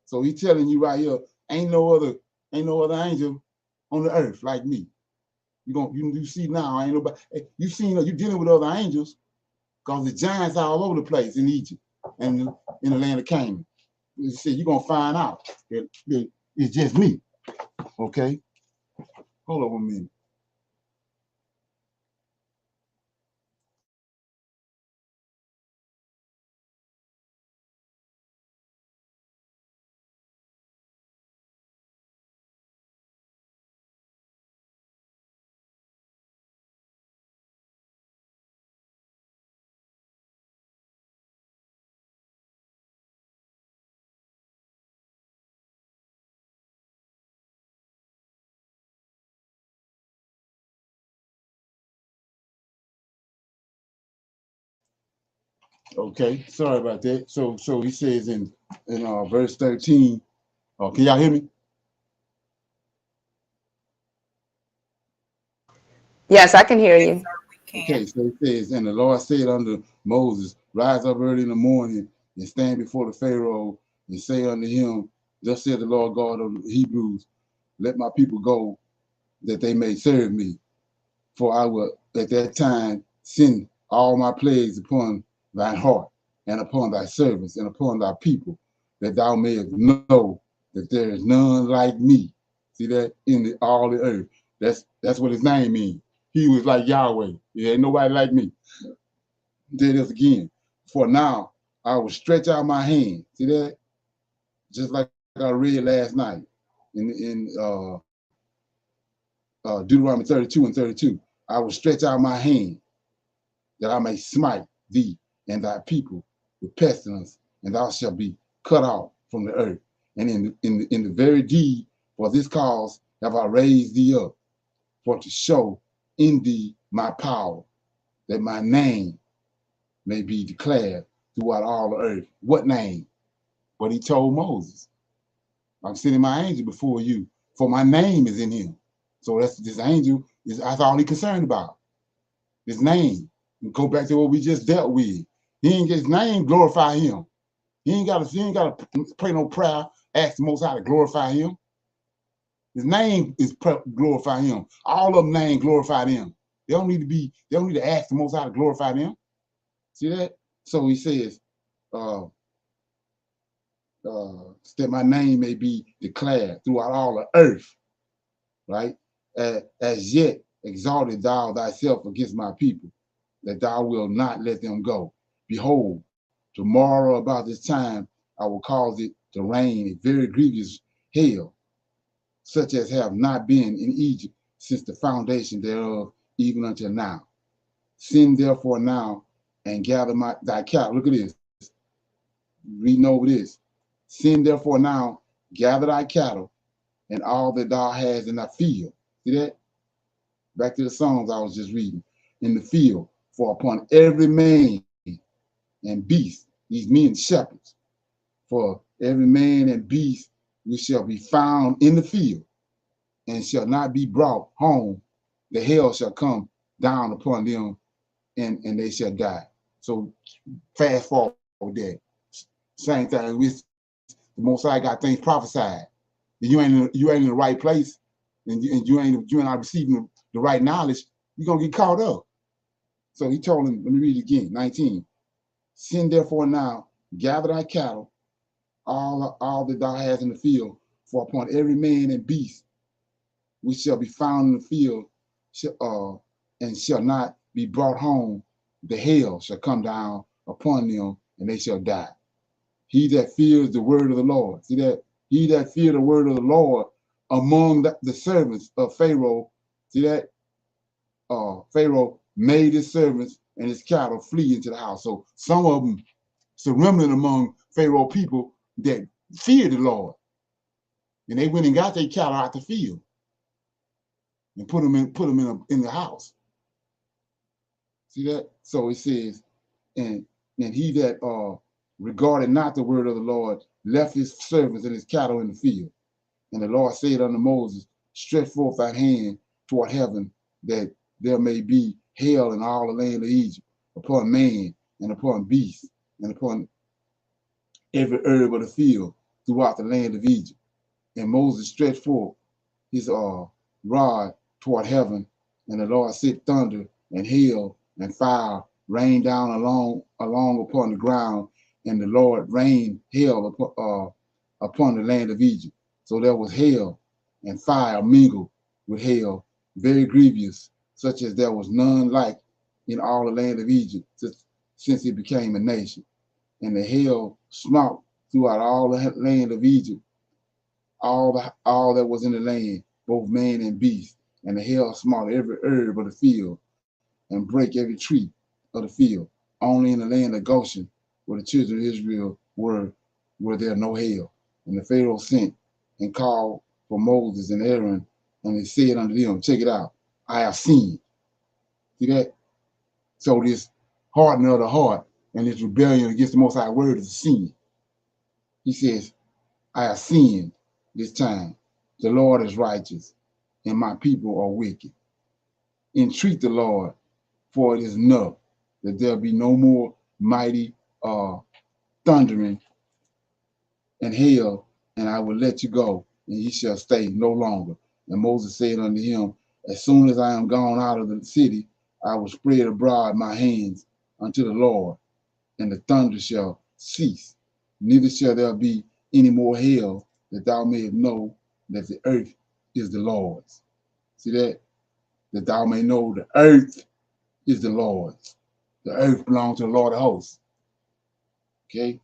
A: So he's telling you right here, ain't no other angel on the earth like me. You see now, ain't nobody. You dealing with other angels because the giants are all over the place in Egypt and in the land of Canaan. You see, you're gonna find out that it's just me. Okay, hold on a minute. Okay, sorry about that. So he says in verse 13. Oh, can y'all hear me?
H: Yes, I can hear
C: Yes,
H: you.
C: sir, we
A: Okay,
C: can.
A: so it says, and the Lord said unto Moses, rise up early in the morning and stand before the Pharaoh and say unto him, thus said the Lord God of the Hebrews, let my people go that they may serve me. For I will at that time send all my plagues upon thy heart and upon thy servants and upon thy people, that thou mayest know that there is none like me. See that in all the earth. That's what his name means. He was like Yahweh. There ain't nobody like me. There it is again. For now I will stretch out my hand. See that? Just like I read last night in Deuteronomy 32 and 32. I will stretch out my hand that I may smite thee and thy people with pestilence, and thou shalt be cut off from the earth. And in the very deed for this cause have I raised thee up, for to show in thee my power, that my name may be declared throughout all the earth. What name? What he told Moses. I'm sending my angel before you, for my name is in him. So this angel that's all he concerned about. His name. And go back to what we just dealt with. He ain't get his name glorify him. He ain't gotta pray no prayer, ask the Most High to glorify him. His name is glorify him. All of them name glorify them. They don't need to ask the Most High to glorify them. See that? So he says, that my name may be declared throughout all the earth, right? As yet exalted thou thyself against my people, that thou wilt not let them go. Behold, tomorrow about this time I will cause it to rain a very grievous hail, such as have not been in Egypt since the foundation thereof, even until now. Send therefore now and gather thy cattle. Look at this. Reading over this. Send therefore now, gather thy cattle and all that thou hast in thy field. See that? Back to the Psalms I was just reading. In the field, for upon every man and beast, these men shepherds, for every man and beast which shall be found in the field and shall not be brought home, the hell shall come down upon them and they shall die. So fast forward that. Same thing with the Most High got things prophesied. You ain't in the right place. and you're not receiving the right knowledge, you're gonna get caught up. So he told him, let me read it again, 19. Send therefore now, gather thy cattle, all that thou hast in the field, for upon every man and beast which shall be found in the field, and shall not be brought home, the hail shall come down upon them, and they shall die. He that fears the word of the Lord, see that? He that fears the word of the Lord among the servants of Pharaoh, see that? Pharaoh made his servants and his cattle flee into the house. So some of them, it's a remnant among Pharaoh people that feared the Lord, and they went and got their cattle out the field and put them in the house. See that? So it says, and he that regarded not the word of the Lord left his servants and his cattle in the field. And the Lord said unto Moses, stretch forth thy hand toward heaven, that there may be hail in all the land of Egypt, upon man and upon beast, and upon every herb of the field throughout the land of Egypt. And Moses stretched forth his rod toward heaven, and the Lord sent thunder and hail and fire rained down along upon the ground, and the Lord rained hail upon the land of Egypt. So there was hail and fire mingled with hail, very grievous, such as there was none like in all the land of Egypt since it became a nation. And the hail smote throughout all the land of Egypt, all that was in the land, both man and beast. And the hail smote every herb of the field, and break every tree of the field. Only in the land of Goshen, where the children of Israel were there no hail. And the Pharaoh sent and called for Moses and Aaron, and he said unto them, check it out, I have sinned. See that? So this hardening of the heart and this rebellion against the Most High word is a sin. He says, I have sinned this time. The Lord is righteous, and my people are wicked. Entreat the Lord, for it is enough that there be no more mighty thundering and hail, and I will let you go, and ye shall stay no longer. And Moses said unto him, as soon as I am gone out of the city, I will spread abroad my hands unto the Lord, and the thunder shall cease. Neither shall there be any more hail, that thou mayest know that the earth is the Lord's. See that? That thou may know the earth is the Lord's. The earth belongs to the Lord of hosts. Okay?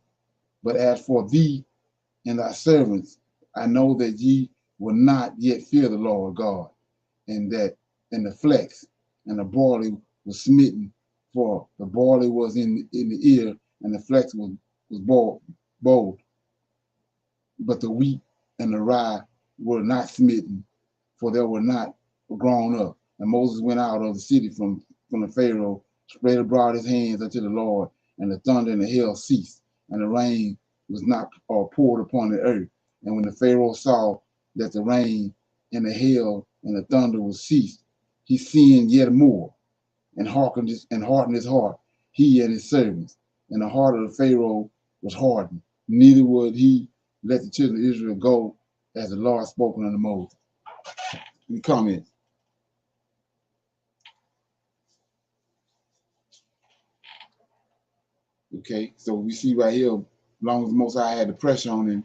A: But as for thee and thy servants, I know that ye will not yet fear the Lord God, and the flex and the barley was smitten, for the barley was in the ear, and the flex was bold. But the wheat and the rye were not smitten, for they were not grown up. And Moses went out of the city from the Pharaoh, spread abroad his hands unto the Lord, and the thunder and the hail ceased, and the rain was not poured upon the earth. And when the Pharaoh saw that the rain and the hail and the thunder was ceased, he sinned yet more, and hardened his heart, he and his servants. And the heart of the Pharaoh was hardened, neither would he let the children of Israel go, as the Lord spoken unto Moses. Any comments? Okay, so we see right here, as long as the Most High had the pressure on him,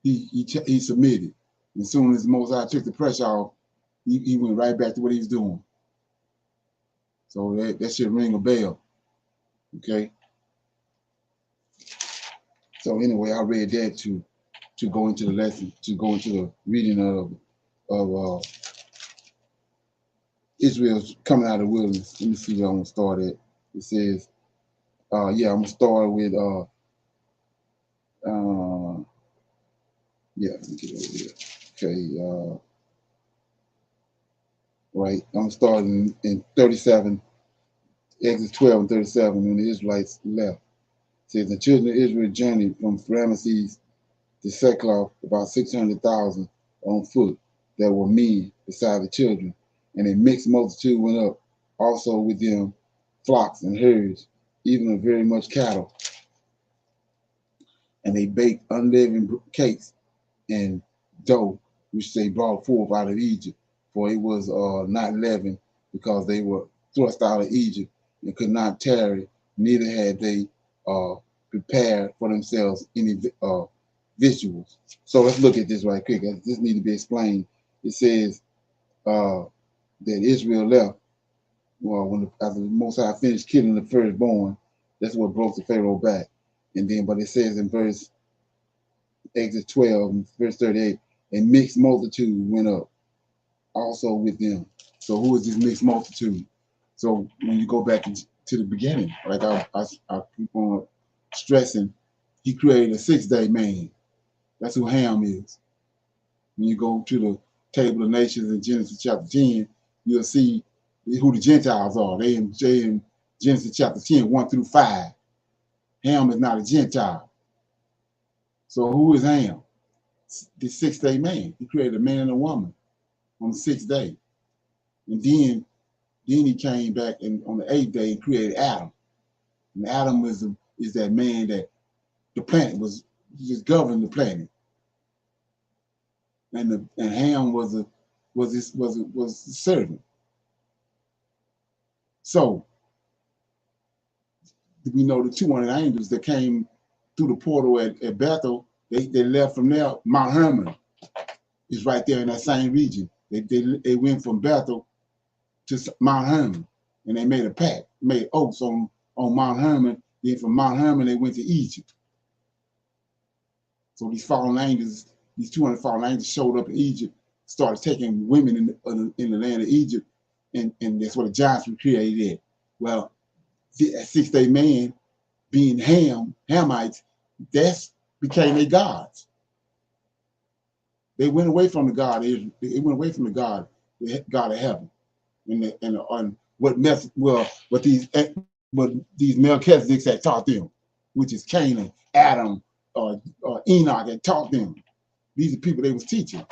A: he submitted. As soon as the Most High took the pressure off, he went right back to what he was doing. So that should ring a bell. Okay. So anyway, I read that to go into the lesson, to go into the reading of Israel's coming out of the wilderness. Let me see where I'm gonna start at. It says, I'm gonna start with let me get over here. Okay, right. I'm starting in 37, Exodus 12 and 37, when the Israelites left. It says the children of Israel journeyed from Ramesses to Sackcloth, about 600,000 on foot that were men beside the children, and a mixed multitude went up also with them, flocks and herds, even of very much cattle. And they baked unleavened cakes and dough which they brought forth out of Egypt. For it was not leavened, because they were thrust out of Egypt and could not tarry, neither had they prepared for themselves any victuals. So let's look at this right quick. This needs to be explained. It says that Israel left. Well, after the Most High finished killing the firstborn, that's what broke the Pharaoh back. And then, but it says in Exodus 12, verse 38, a mixed multitude went up also with them. So who is this mixed multitude? So when you go back to the beginning, like I keep on stressing, he created a 6-day man. That's who Ham is. When you go to the table of nations in Genesis chapter 10, you'll see who the Gentiles are. They in Genesis chapter 10, 1 through 5. Ham is not a Gentile. So who is Ham? The 6-day man. He created a man and a woman on the 6th day. And then he came back and on the 8th day and created Adam. And Adam is that man that the planet was just governing the planet. And Ham was the servant. So we know the 200 angels that came through the portal at Bethel, they left from there. Mount Hermon is right there in that same region. They went from Bethel to Mount Hermon, and they made a pact, made oaths on Mount Hermon. Then from Mount Hermon, they went to Egypt. So these fallen angels, these 200 fallen angels showed up in Egypt, started taking women in the land of Egypt, and that's where the giants were created at. Well, that 6-day man, being Hamites, that's became their gods. They went away from the God. They went away from the God of heaven, and what these Melchizedeks had taught them, which is Canaan, Adam, Enoch had taught them. These are people they was teaching.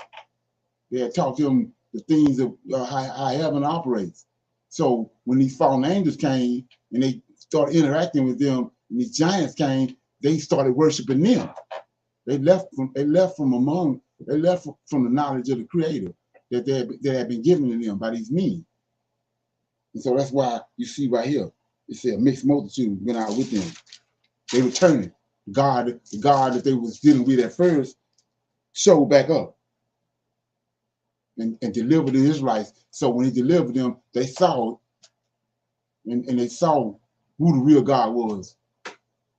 A: They had taught them the things of how heaven operates. So when these fallen angels came and they started interacting with them, and these giants came, they started worshiping them. They left from the knowledge of the Creator that had been given to them by these men. And so that's why you see right here, it said a mixed multitude went out with them. They returned. The God that they was dealing with at first showed back up and delivered the Israelites. So when he delivered them, they saw it, and they saw who the real God was.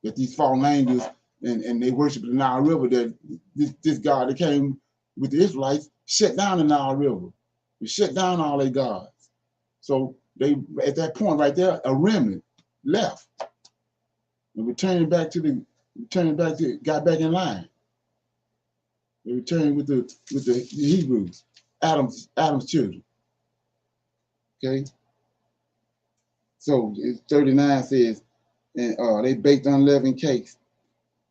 A: That these fallen angels and they worshiped the Nile River, that this God that came with the Israelites shut down the Nile River. They shut down all their gods. So they, at that point right there, a remnant left and got back in line. They returned with the Hebrews, Adam's children. Okay. So 39 says, and they baked unleavened cakes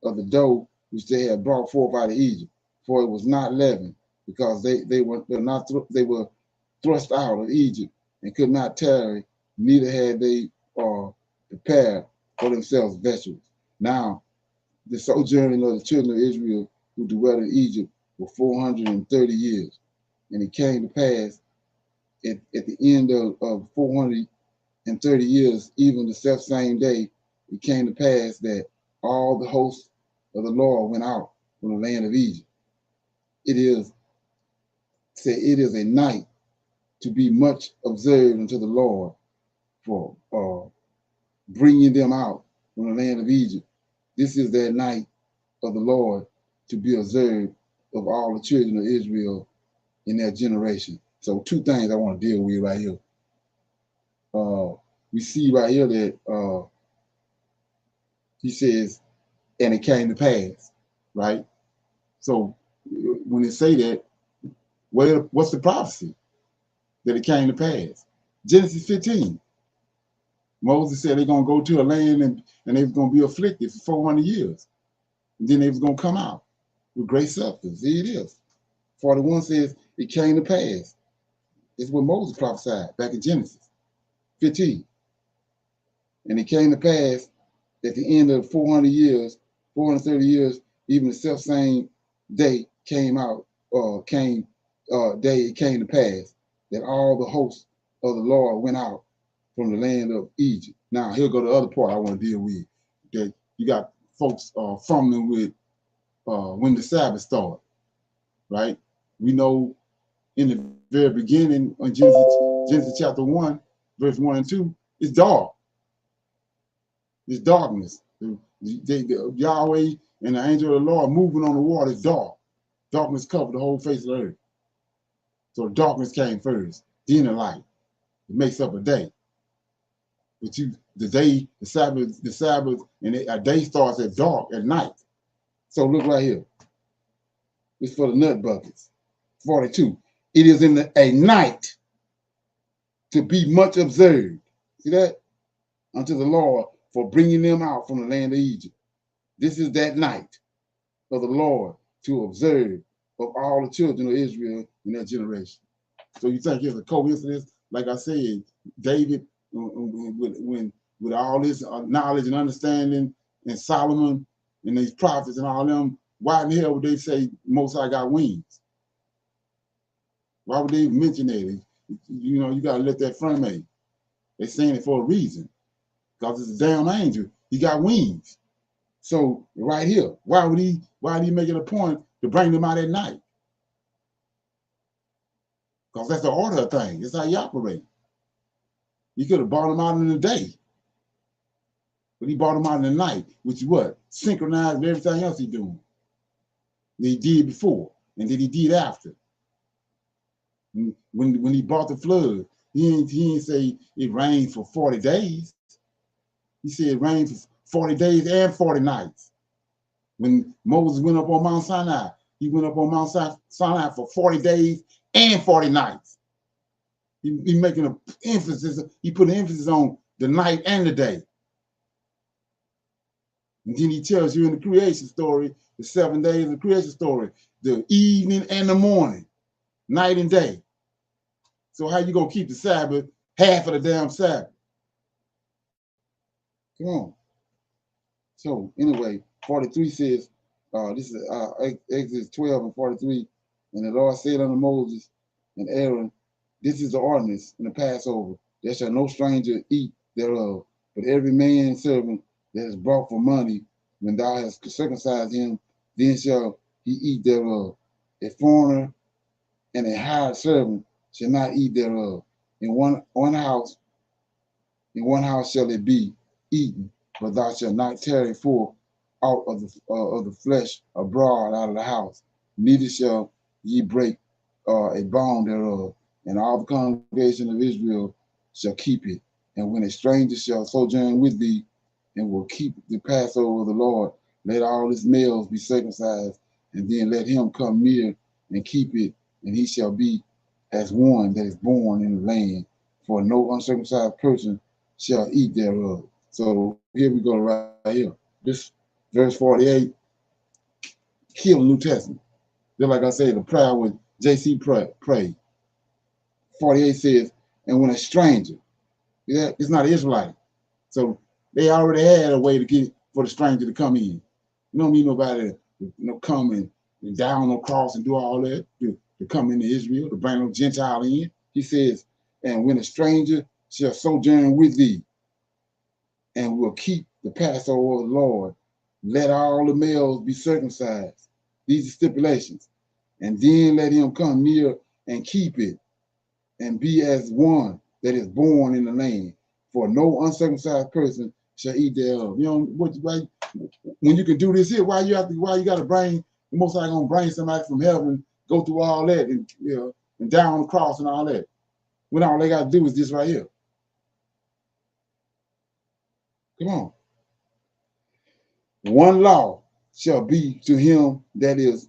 A: of the dough which they had brought forth out of Egypt, for it was not leavened, because they were thrust out of Egypt and could not tarry, neither had they prepared for themselves vegetables. Now, the sojourning of the children of Israel who dwelt in Egypt were 430 years. And it came to pass at the end of 430 years, even the self-same day, it came to pass that all the hosts of the Lord went out from the land of Egypt. It is a night to be much observed unto the Lord, for bringing them out from the land of Egypt. This is that night of the Lord to be observed of all the children of Israel in that generation. So 2 things I want to deal with right here. We see right here that he says, and it came to pass, right? So when they say that, what's the prophecy? That it came to pass. Genesis 15. Moses said they're going to go to a land and they was going to be afflicted for 400 years. And then they was going to come out with great substance. Here it is. 41 says it came to pass. It's what Moses prophesied back in Genesis 15. And it came to pass at the end of 400 years, 430 years, even the self-same day came day it came to pass that all the hosts of the Lord went out from the land of Egypt. Now, here go the other part I want to deal with. That you got folks fumbling with when the Sabbath started, right? We know in the very beginning, on Genesis chapter 1, verse 1 and 2, it's dark. It's darkness. Yahweh and the angel of the Lord moving on the water is dark. Darkness covered the whole face of the earth. So darkness came first, then the light. It makes up a day. But the Sabbath, and a day starts at dark at night. So look right here. It's for the nut buckets. 42. It is in a night to be much observed. See that? Unto the Lord for bringing them out from the land of Egypt. This is that night of the Lord to observe of all the children of Israel in that generation. So you think it's a coincidence? Like I said, David, with all this knowledge and understanding, and Solomon and these prophets and all them, why in the hell would they say Most High got wings? Why would they even mention that? You know, you got to let that ferment. They're saying it for a reason, because it's a damn angel. He got wings. So right here, why would he make it a point to bring them out at night? Because that's the order of things. That's how he operate. He could have brought them out in the day, but he brought them out in the night, which is what? Synchronized with everything else he's doing. That he did before and that he did after. When he brought the flood, he didn't say it rained for 40 days. He said it rained for 40 days and 40 nights. When Moses went up on Mount Sinai, he went up on Mount Sinai for 40 days and 40 nights. He making an emphasis, he put an emphasis on the night and the day. And then he tells you in the creation story, the 7 days of the creation story, the evening and the morning, night and day. So how you gonna keep the Sabbath half of the damn Sabbath? Come on. So anyway, 43 says, this is Exodus 12 and 43, and the Lord said unto Moses and Aaron, this is the ordinance in the Passover. There shall no stranger eat thereof, but every man servant that is brought for money, when thou hast circumcised him, then shall he eat thereof. A foreigner and a hired servant shall not eat thereof. In one house shall it be eaten, but thou shalt not tarry forth out of the flesh abroad out of the house. Neither shall ye break a bone thereof, and all the congregation of Israel shall keep it. And when a stranger shall sojourn with thee, and will keep the Passover of the Lord, let all his males be circumcised, and then let him come near and keep it, and he shall be as one that is born in the land. For no uncircumcised person shall eat thereof. So here we go right here. This verse 48, kill the New Testament. Just like I said, the prayer with J.C. prayed. 48 says, and when a stranger, yeah, it's not an Israelite. So they already had a way to get for the stranger to come in. You don't need nobody to come and die on the cross and do all that, to come into Israel, to bring a Gentile in. He says, and when a stranger shall sojourn with thee, and will keep the Passover of the Lord, let all the males be circumcised. These are stipulations. And then let him come near and keep it, and be as one that is born in the land. For no uncircumcised person shall eat thereof. You know why, when you can do this here, why you got to bring the Most High gonna bring somebody from heaven, go through all that, and and down on the cross and all that, when all they got to do is this right here. Come on. One law shall be to him that is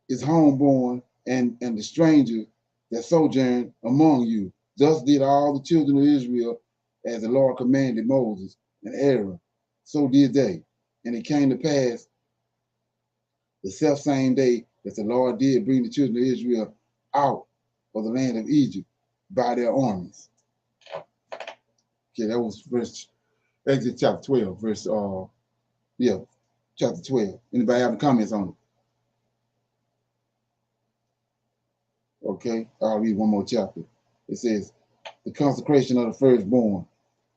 A: homeborn and the stranger that sojourn among you. Thus did all the children of Israel, as the Lord commanded Moses and Aaron. So did they. And it came to pass the self same day that the Lord did bring the children of Israel out of the land of Egypt by their armies. Okay, that was Exodus chapter 12, chapter 12. Anybody have any comments on it? Okay, I'll read one more chapter. It says, the consecration of the firstborn.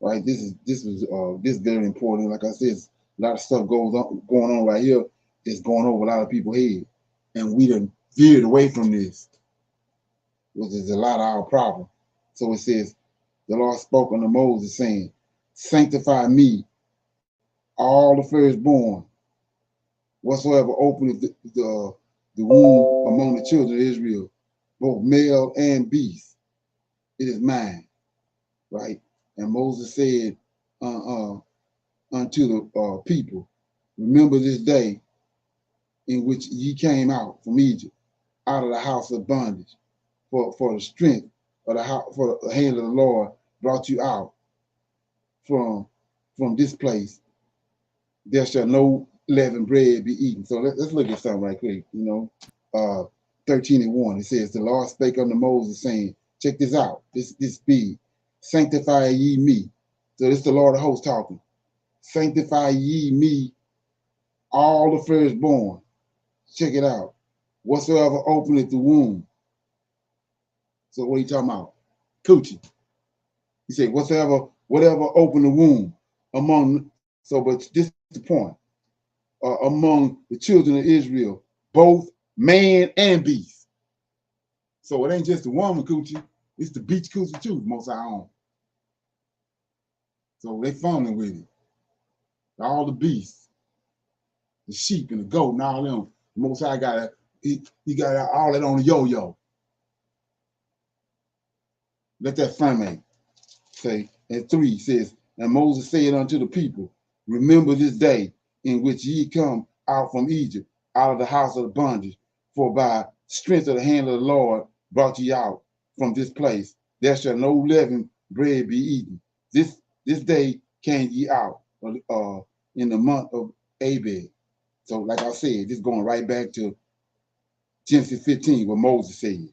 A: Right, this is very important. Like I said, a lot of stuff going on right here that's going over a lot of people's head, and we done veered away from this, which is a lot of our problem. So it says, the Lord spoke unto Moses, saying, sanctify me, all the firstborn, whatsoever openeth the womb among the children of Israel, both male and beast, it is mine. Right? And Moses said unto the people, remember this day in which ye came out from Egypt, out of the house of bondage, for the strength of the house, for the hand of the Lord brought you out from this place. There shall no leavened bread be eaten. So let's look at something right quick. 13:1. It says, the Lord spake unto Moses, saying, check this out. This speed. Sanctify ye me. So this is the Lord of hosts talking. Sanctify ye me, all the firstborn. Check it out. Whatsoever openeth the womb. So what are you talking about? Coochie. He said, whatever open the womb among, so but this is the point. Among the children of Israel, both man and beast. So it ain't just the woman coochie, it's the beach coochie too, most of our own. So they fumbling with it. All the beasts, the sheep and the goat and all them. Most High got he got all that on the yo-yo. Let that ferment. Say, and 3 says, and Moses said unto the people, remember this day in which ye come out from Egypt, out of the house of the bondage, for by strength of the hand of the Lord brought ye out from this place. There shall no leavened bread be eaten. This day came ye out in the month of Abib. So like I said, this going right back to Genesis 15, what Moses said.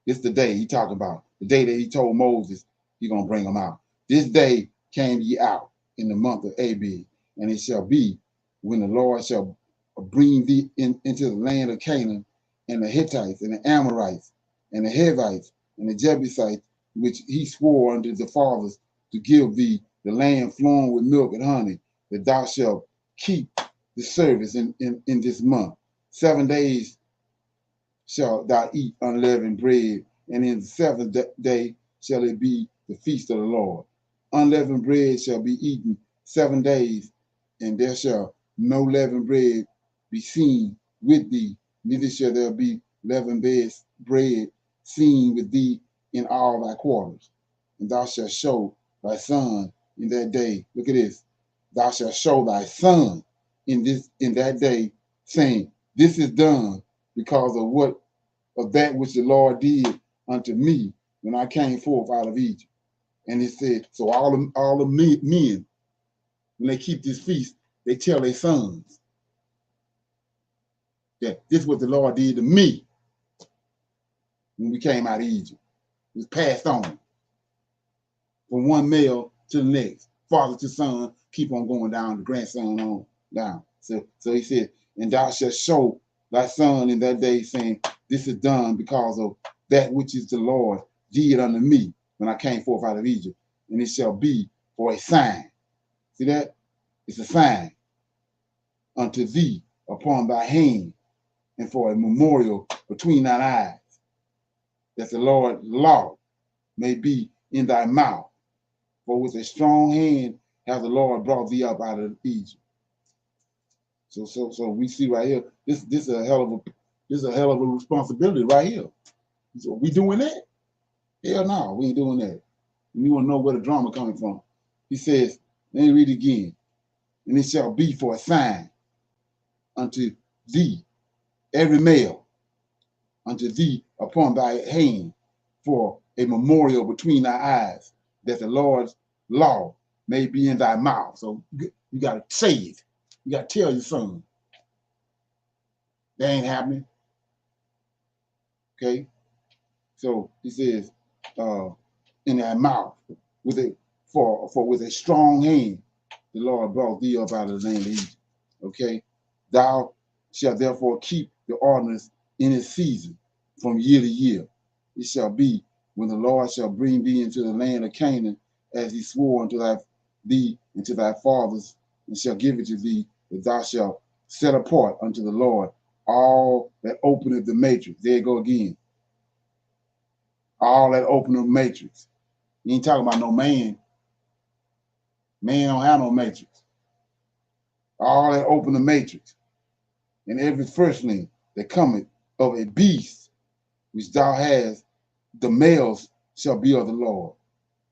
A: It's the day he talked about, the day that he told Moses he's going to bring them out. This day came ye out in the month of Abib, and it shall be when the Lord shall bring thee into the land of Canaan, and the Hittites, and the Amorites, and the Hivites, and the Jebusites, which he swore unto the fathers to give thee the land flowing with milk and honey, that thou shalt keep the service in this month. 7 days shalt thou eat unleavened bread, and in the seventh day shall it be the feast of the Lord. Unleavened bread shall be eaten 7 days, and there shall no leavened bread be seen with thee, neither shall there be leavened bread seen with thee in all thy quarters. And thou shalt show thy son in that day. Look at this. Thou shalt show thy son in that day, saying, this is done because of that which the Lord did unto me when I came forth out of Egypt. And it said, so all the men, when they keep this feast, they tell their sons that this is what the Lord did to me when we came out of Egypt. It was passed on from one male to the next, father to son, keep on going down, the grandson on down. So he said, and thou shalt show thy son in that day, saying, this is done because of that which is the Lord did unto me when I came forth out of Egypt. And it shall be for a sign. See that? It's a sign unto thee upon thy hand, and for a memorial between thine eyes, that the Lord's law may be in thy mouth. For with a strong hand has the Lord brought thee up out of Egypt. So we see right here, this is a hell of a responsibility right here. So we doing that? Hell no, we ain't doing that. And you want to know where the drama coming from. He says, let me read it again. And it shall be for a sign unto thee, every male, unto thee upon thy hand, for a memorial between thy eyes, that the Lord's law may be in thy mouth. So you got to say it. You got to tell your son. That ain't happening. Okay? So he says, in thy mouth, with a strong hand, the Lord brought thee up out of the land of Egypt. Okay? Thou shalt therefore keep the ordinance in its season. from year to year. It shall be when the Lord shall bring thee into the land of Canaan, as he swore unto thee and to thy fathers, and shall give it to thee, that thou shalt set apart unto the Lord all that openeth the matrix. There you go again. All that openeth the matrix. You ain't talking about no man. Man don't have no matrix. All that open the matrix. And every firstling that cometh of a beast which thou hast, the males shall be of the Lord.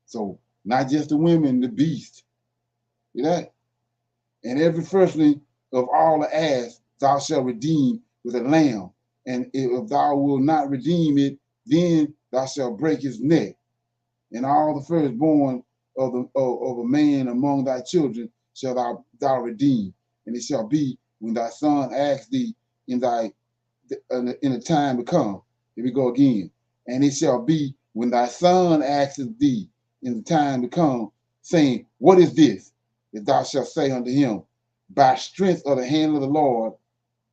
A: So not just the women, the beast. See that? And every firstling of all the ass thou shalt redeem with a lamb. And if thou wilt not redeem it, then thou shalt break his neck. And all the firstborn of a man among thy children shall thou redeem. And it shall be when thy son asks thee in the time to come. Here we go again. And it shall be when thy son asks thee in the time to come, saying, what is this? That thou shalt say unto him, by strength of the hand of the Lord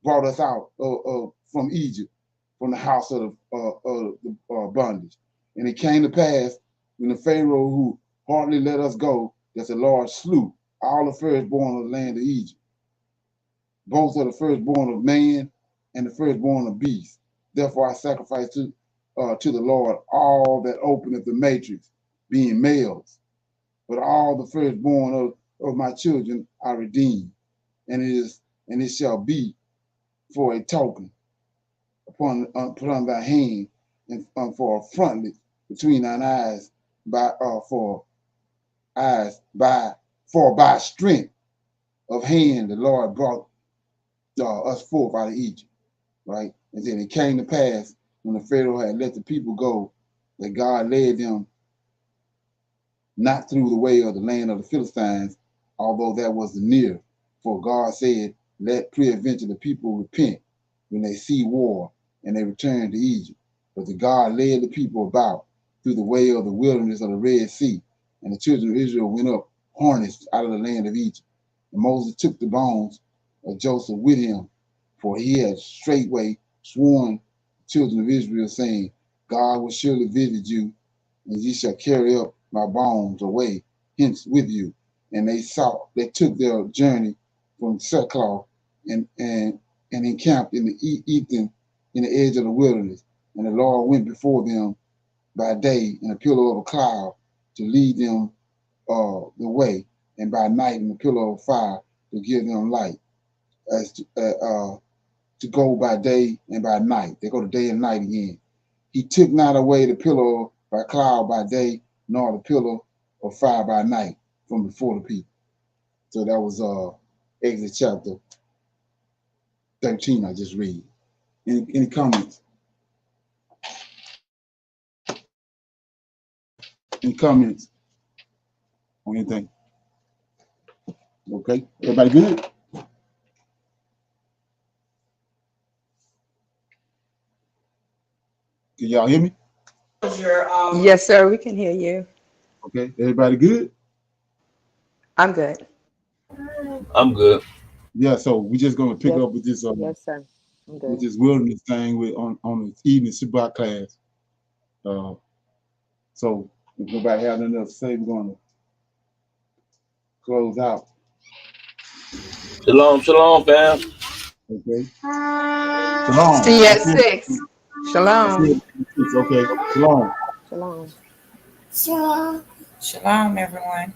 A: brought us out from Egypt, from the house of the bondage. And it came to pass when the Pharaoh who hardly let us go, that the Lord slew all the firstborn of the land of Egypt, both of the firstborn of man and the firstborn of beast. Therefore I sacrifice to the Lord all that openeth the matrix, being males. But all the firstborn of my children I redeem. And it shall be for a token upon thy hand, and for a frontlet between thine eyes, for by strength of hand the Lord brought us forth out of Egypt, right? And then it came to pass when the Pharaoh had let the people go, that God led them not through the way of the land of the Philistines, although that was the near. For God said, let peradventure the people repent when they see war, and they return to Egypt. But the God led the people about through the way of the wilderness of the Red Sea, and the children of Israel went up harnessed out of the land of Egypt. And Moses took the bones of Joseph with him, for he had straightway sworn the children of Israel, saying, God will surely visit you, and ye shall carry up my bones away hence with you. And they took their journey from Sackcloth and encamped in the Ethan in the edge of the wilderness. And the Lord went before them by day in a pillar of a cloud to lead them the way, and by night in a pillar of fire to give them light, as to go by day and by night. They go to day and night again. He took not away the pillar by cloud by day, nor the pillar of fire by night from before the people. So that was Exodus chapter 13 I just read. Any comments? Any comments on anything? Okay, everybody good? Can y'all hear me?
H: Yes, sir, we can hear you.
A: Okay, everybody good?
H: I'm good.
B: I'm good.
A: Yeah, so we just gonna pick
I: Yes,
A: up with this
I: yes, sir. I'm
A: with
I: good.
A: this wilderness thing on the evening Sabbath class. So if nobody have nothing else to say, we're gonna close out.
B: Shalom, shalom, fam.
A: Okay. Shalom.
H: See you at 6. Shalom.
A: Okay. Shalom.
I: Shalom.
C: Shalom, everyone.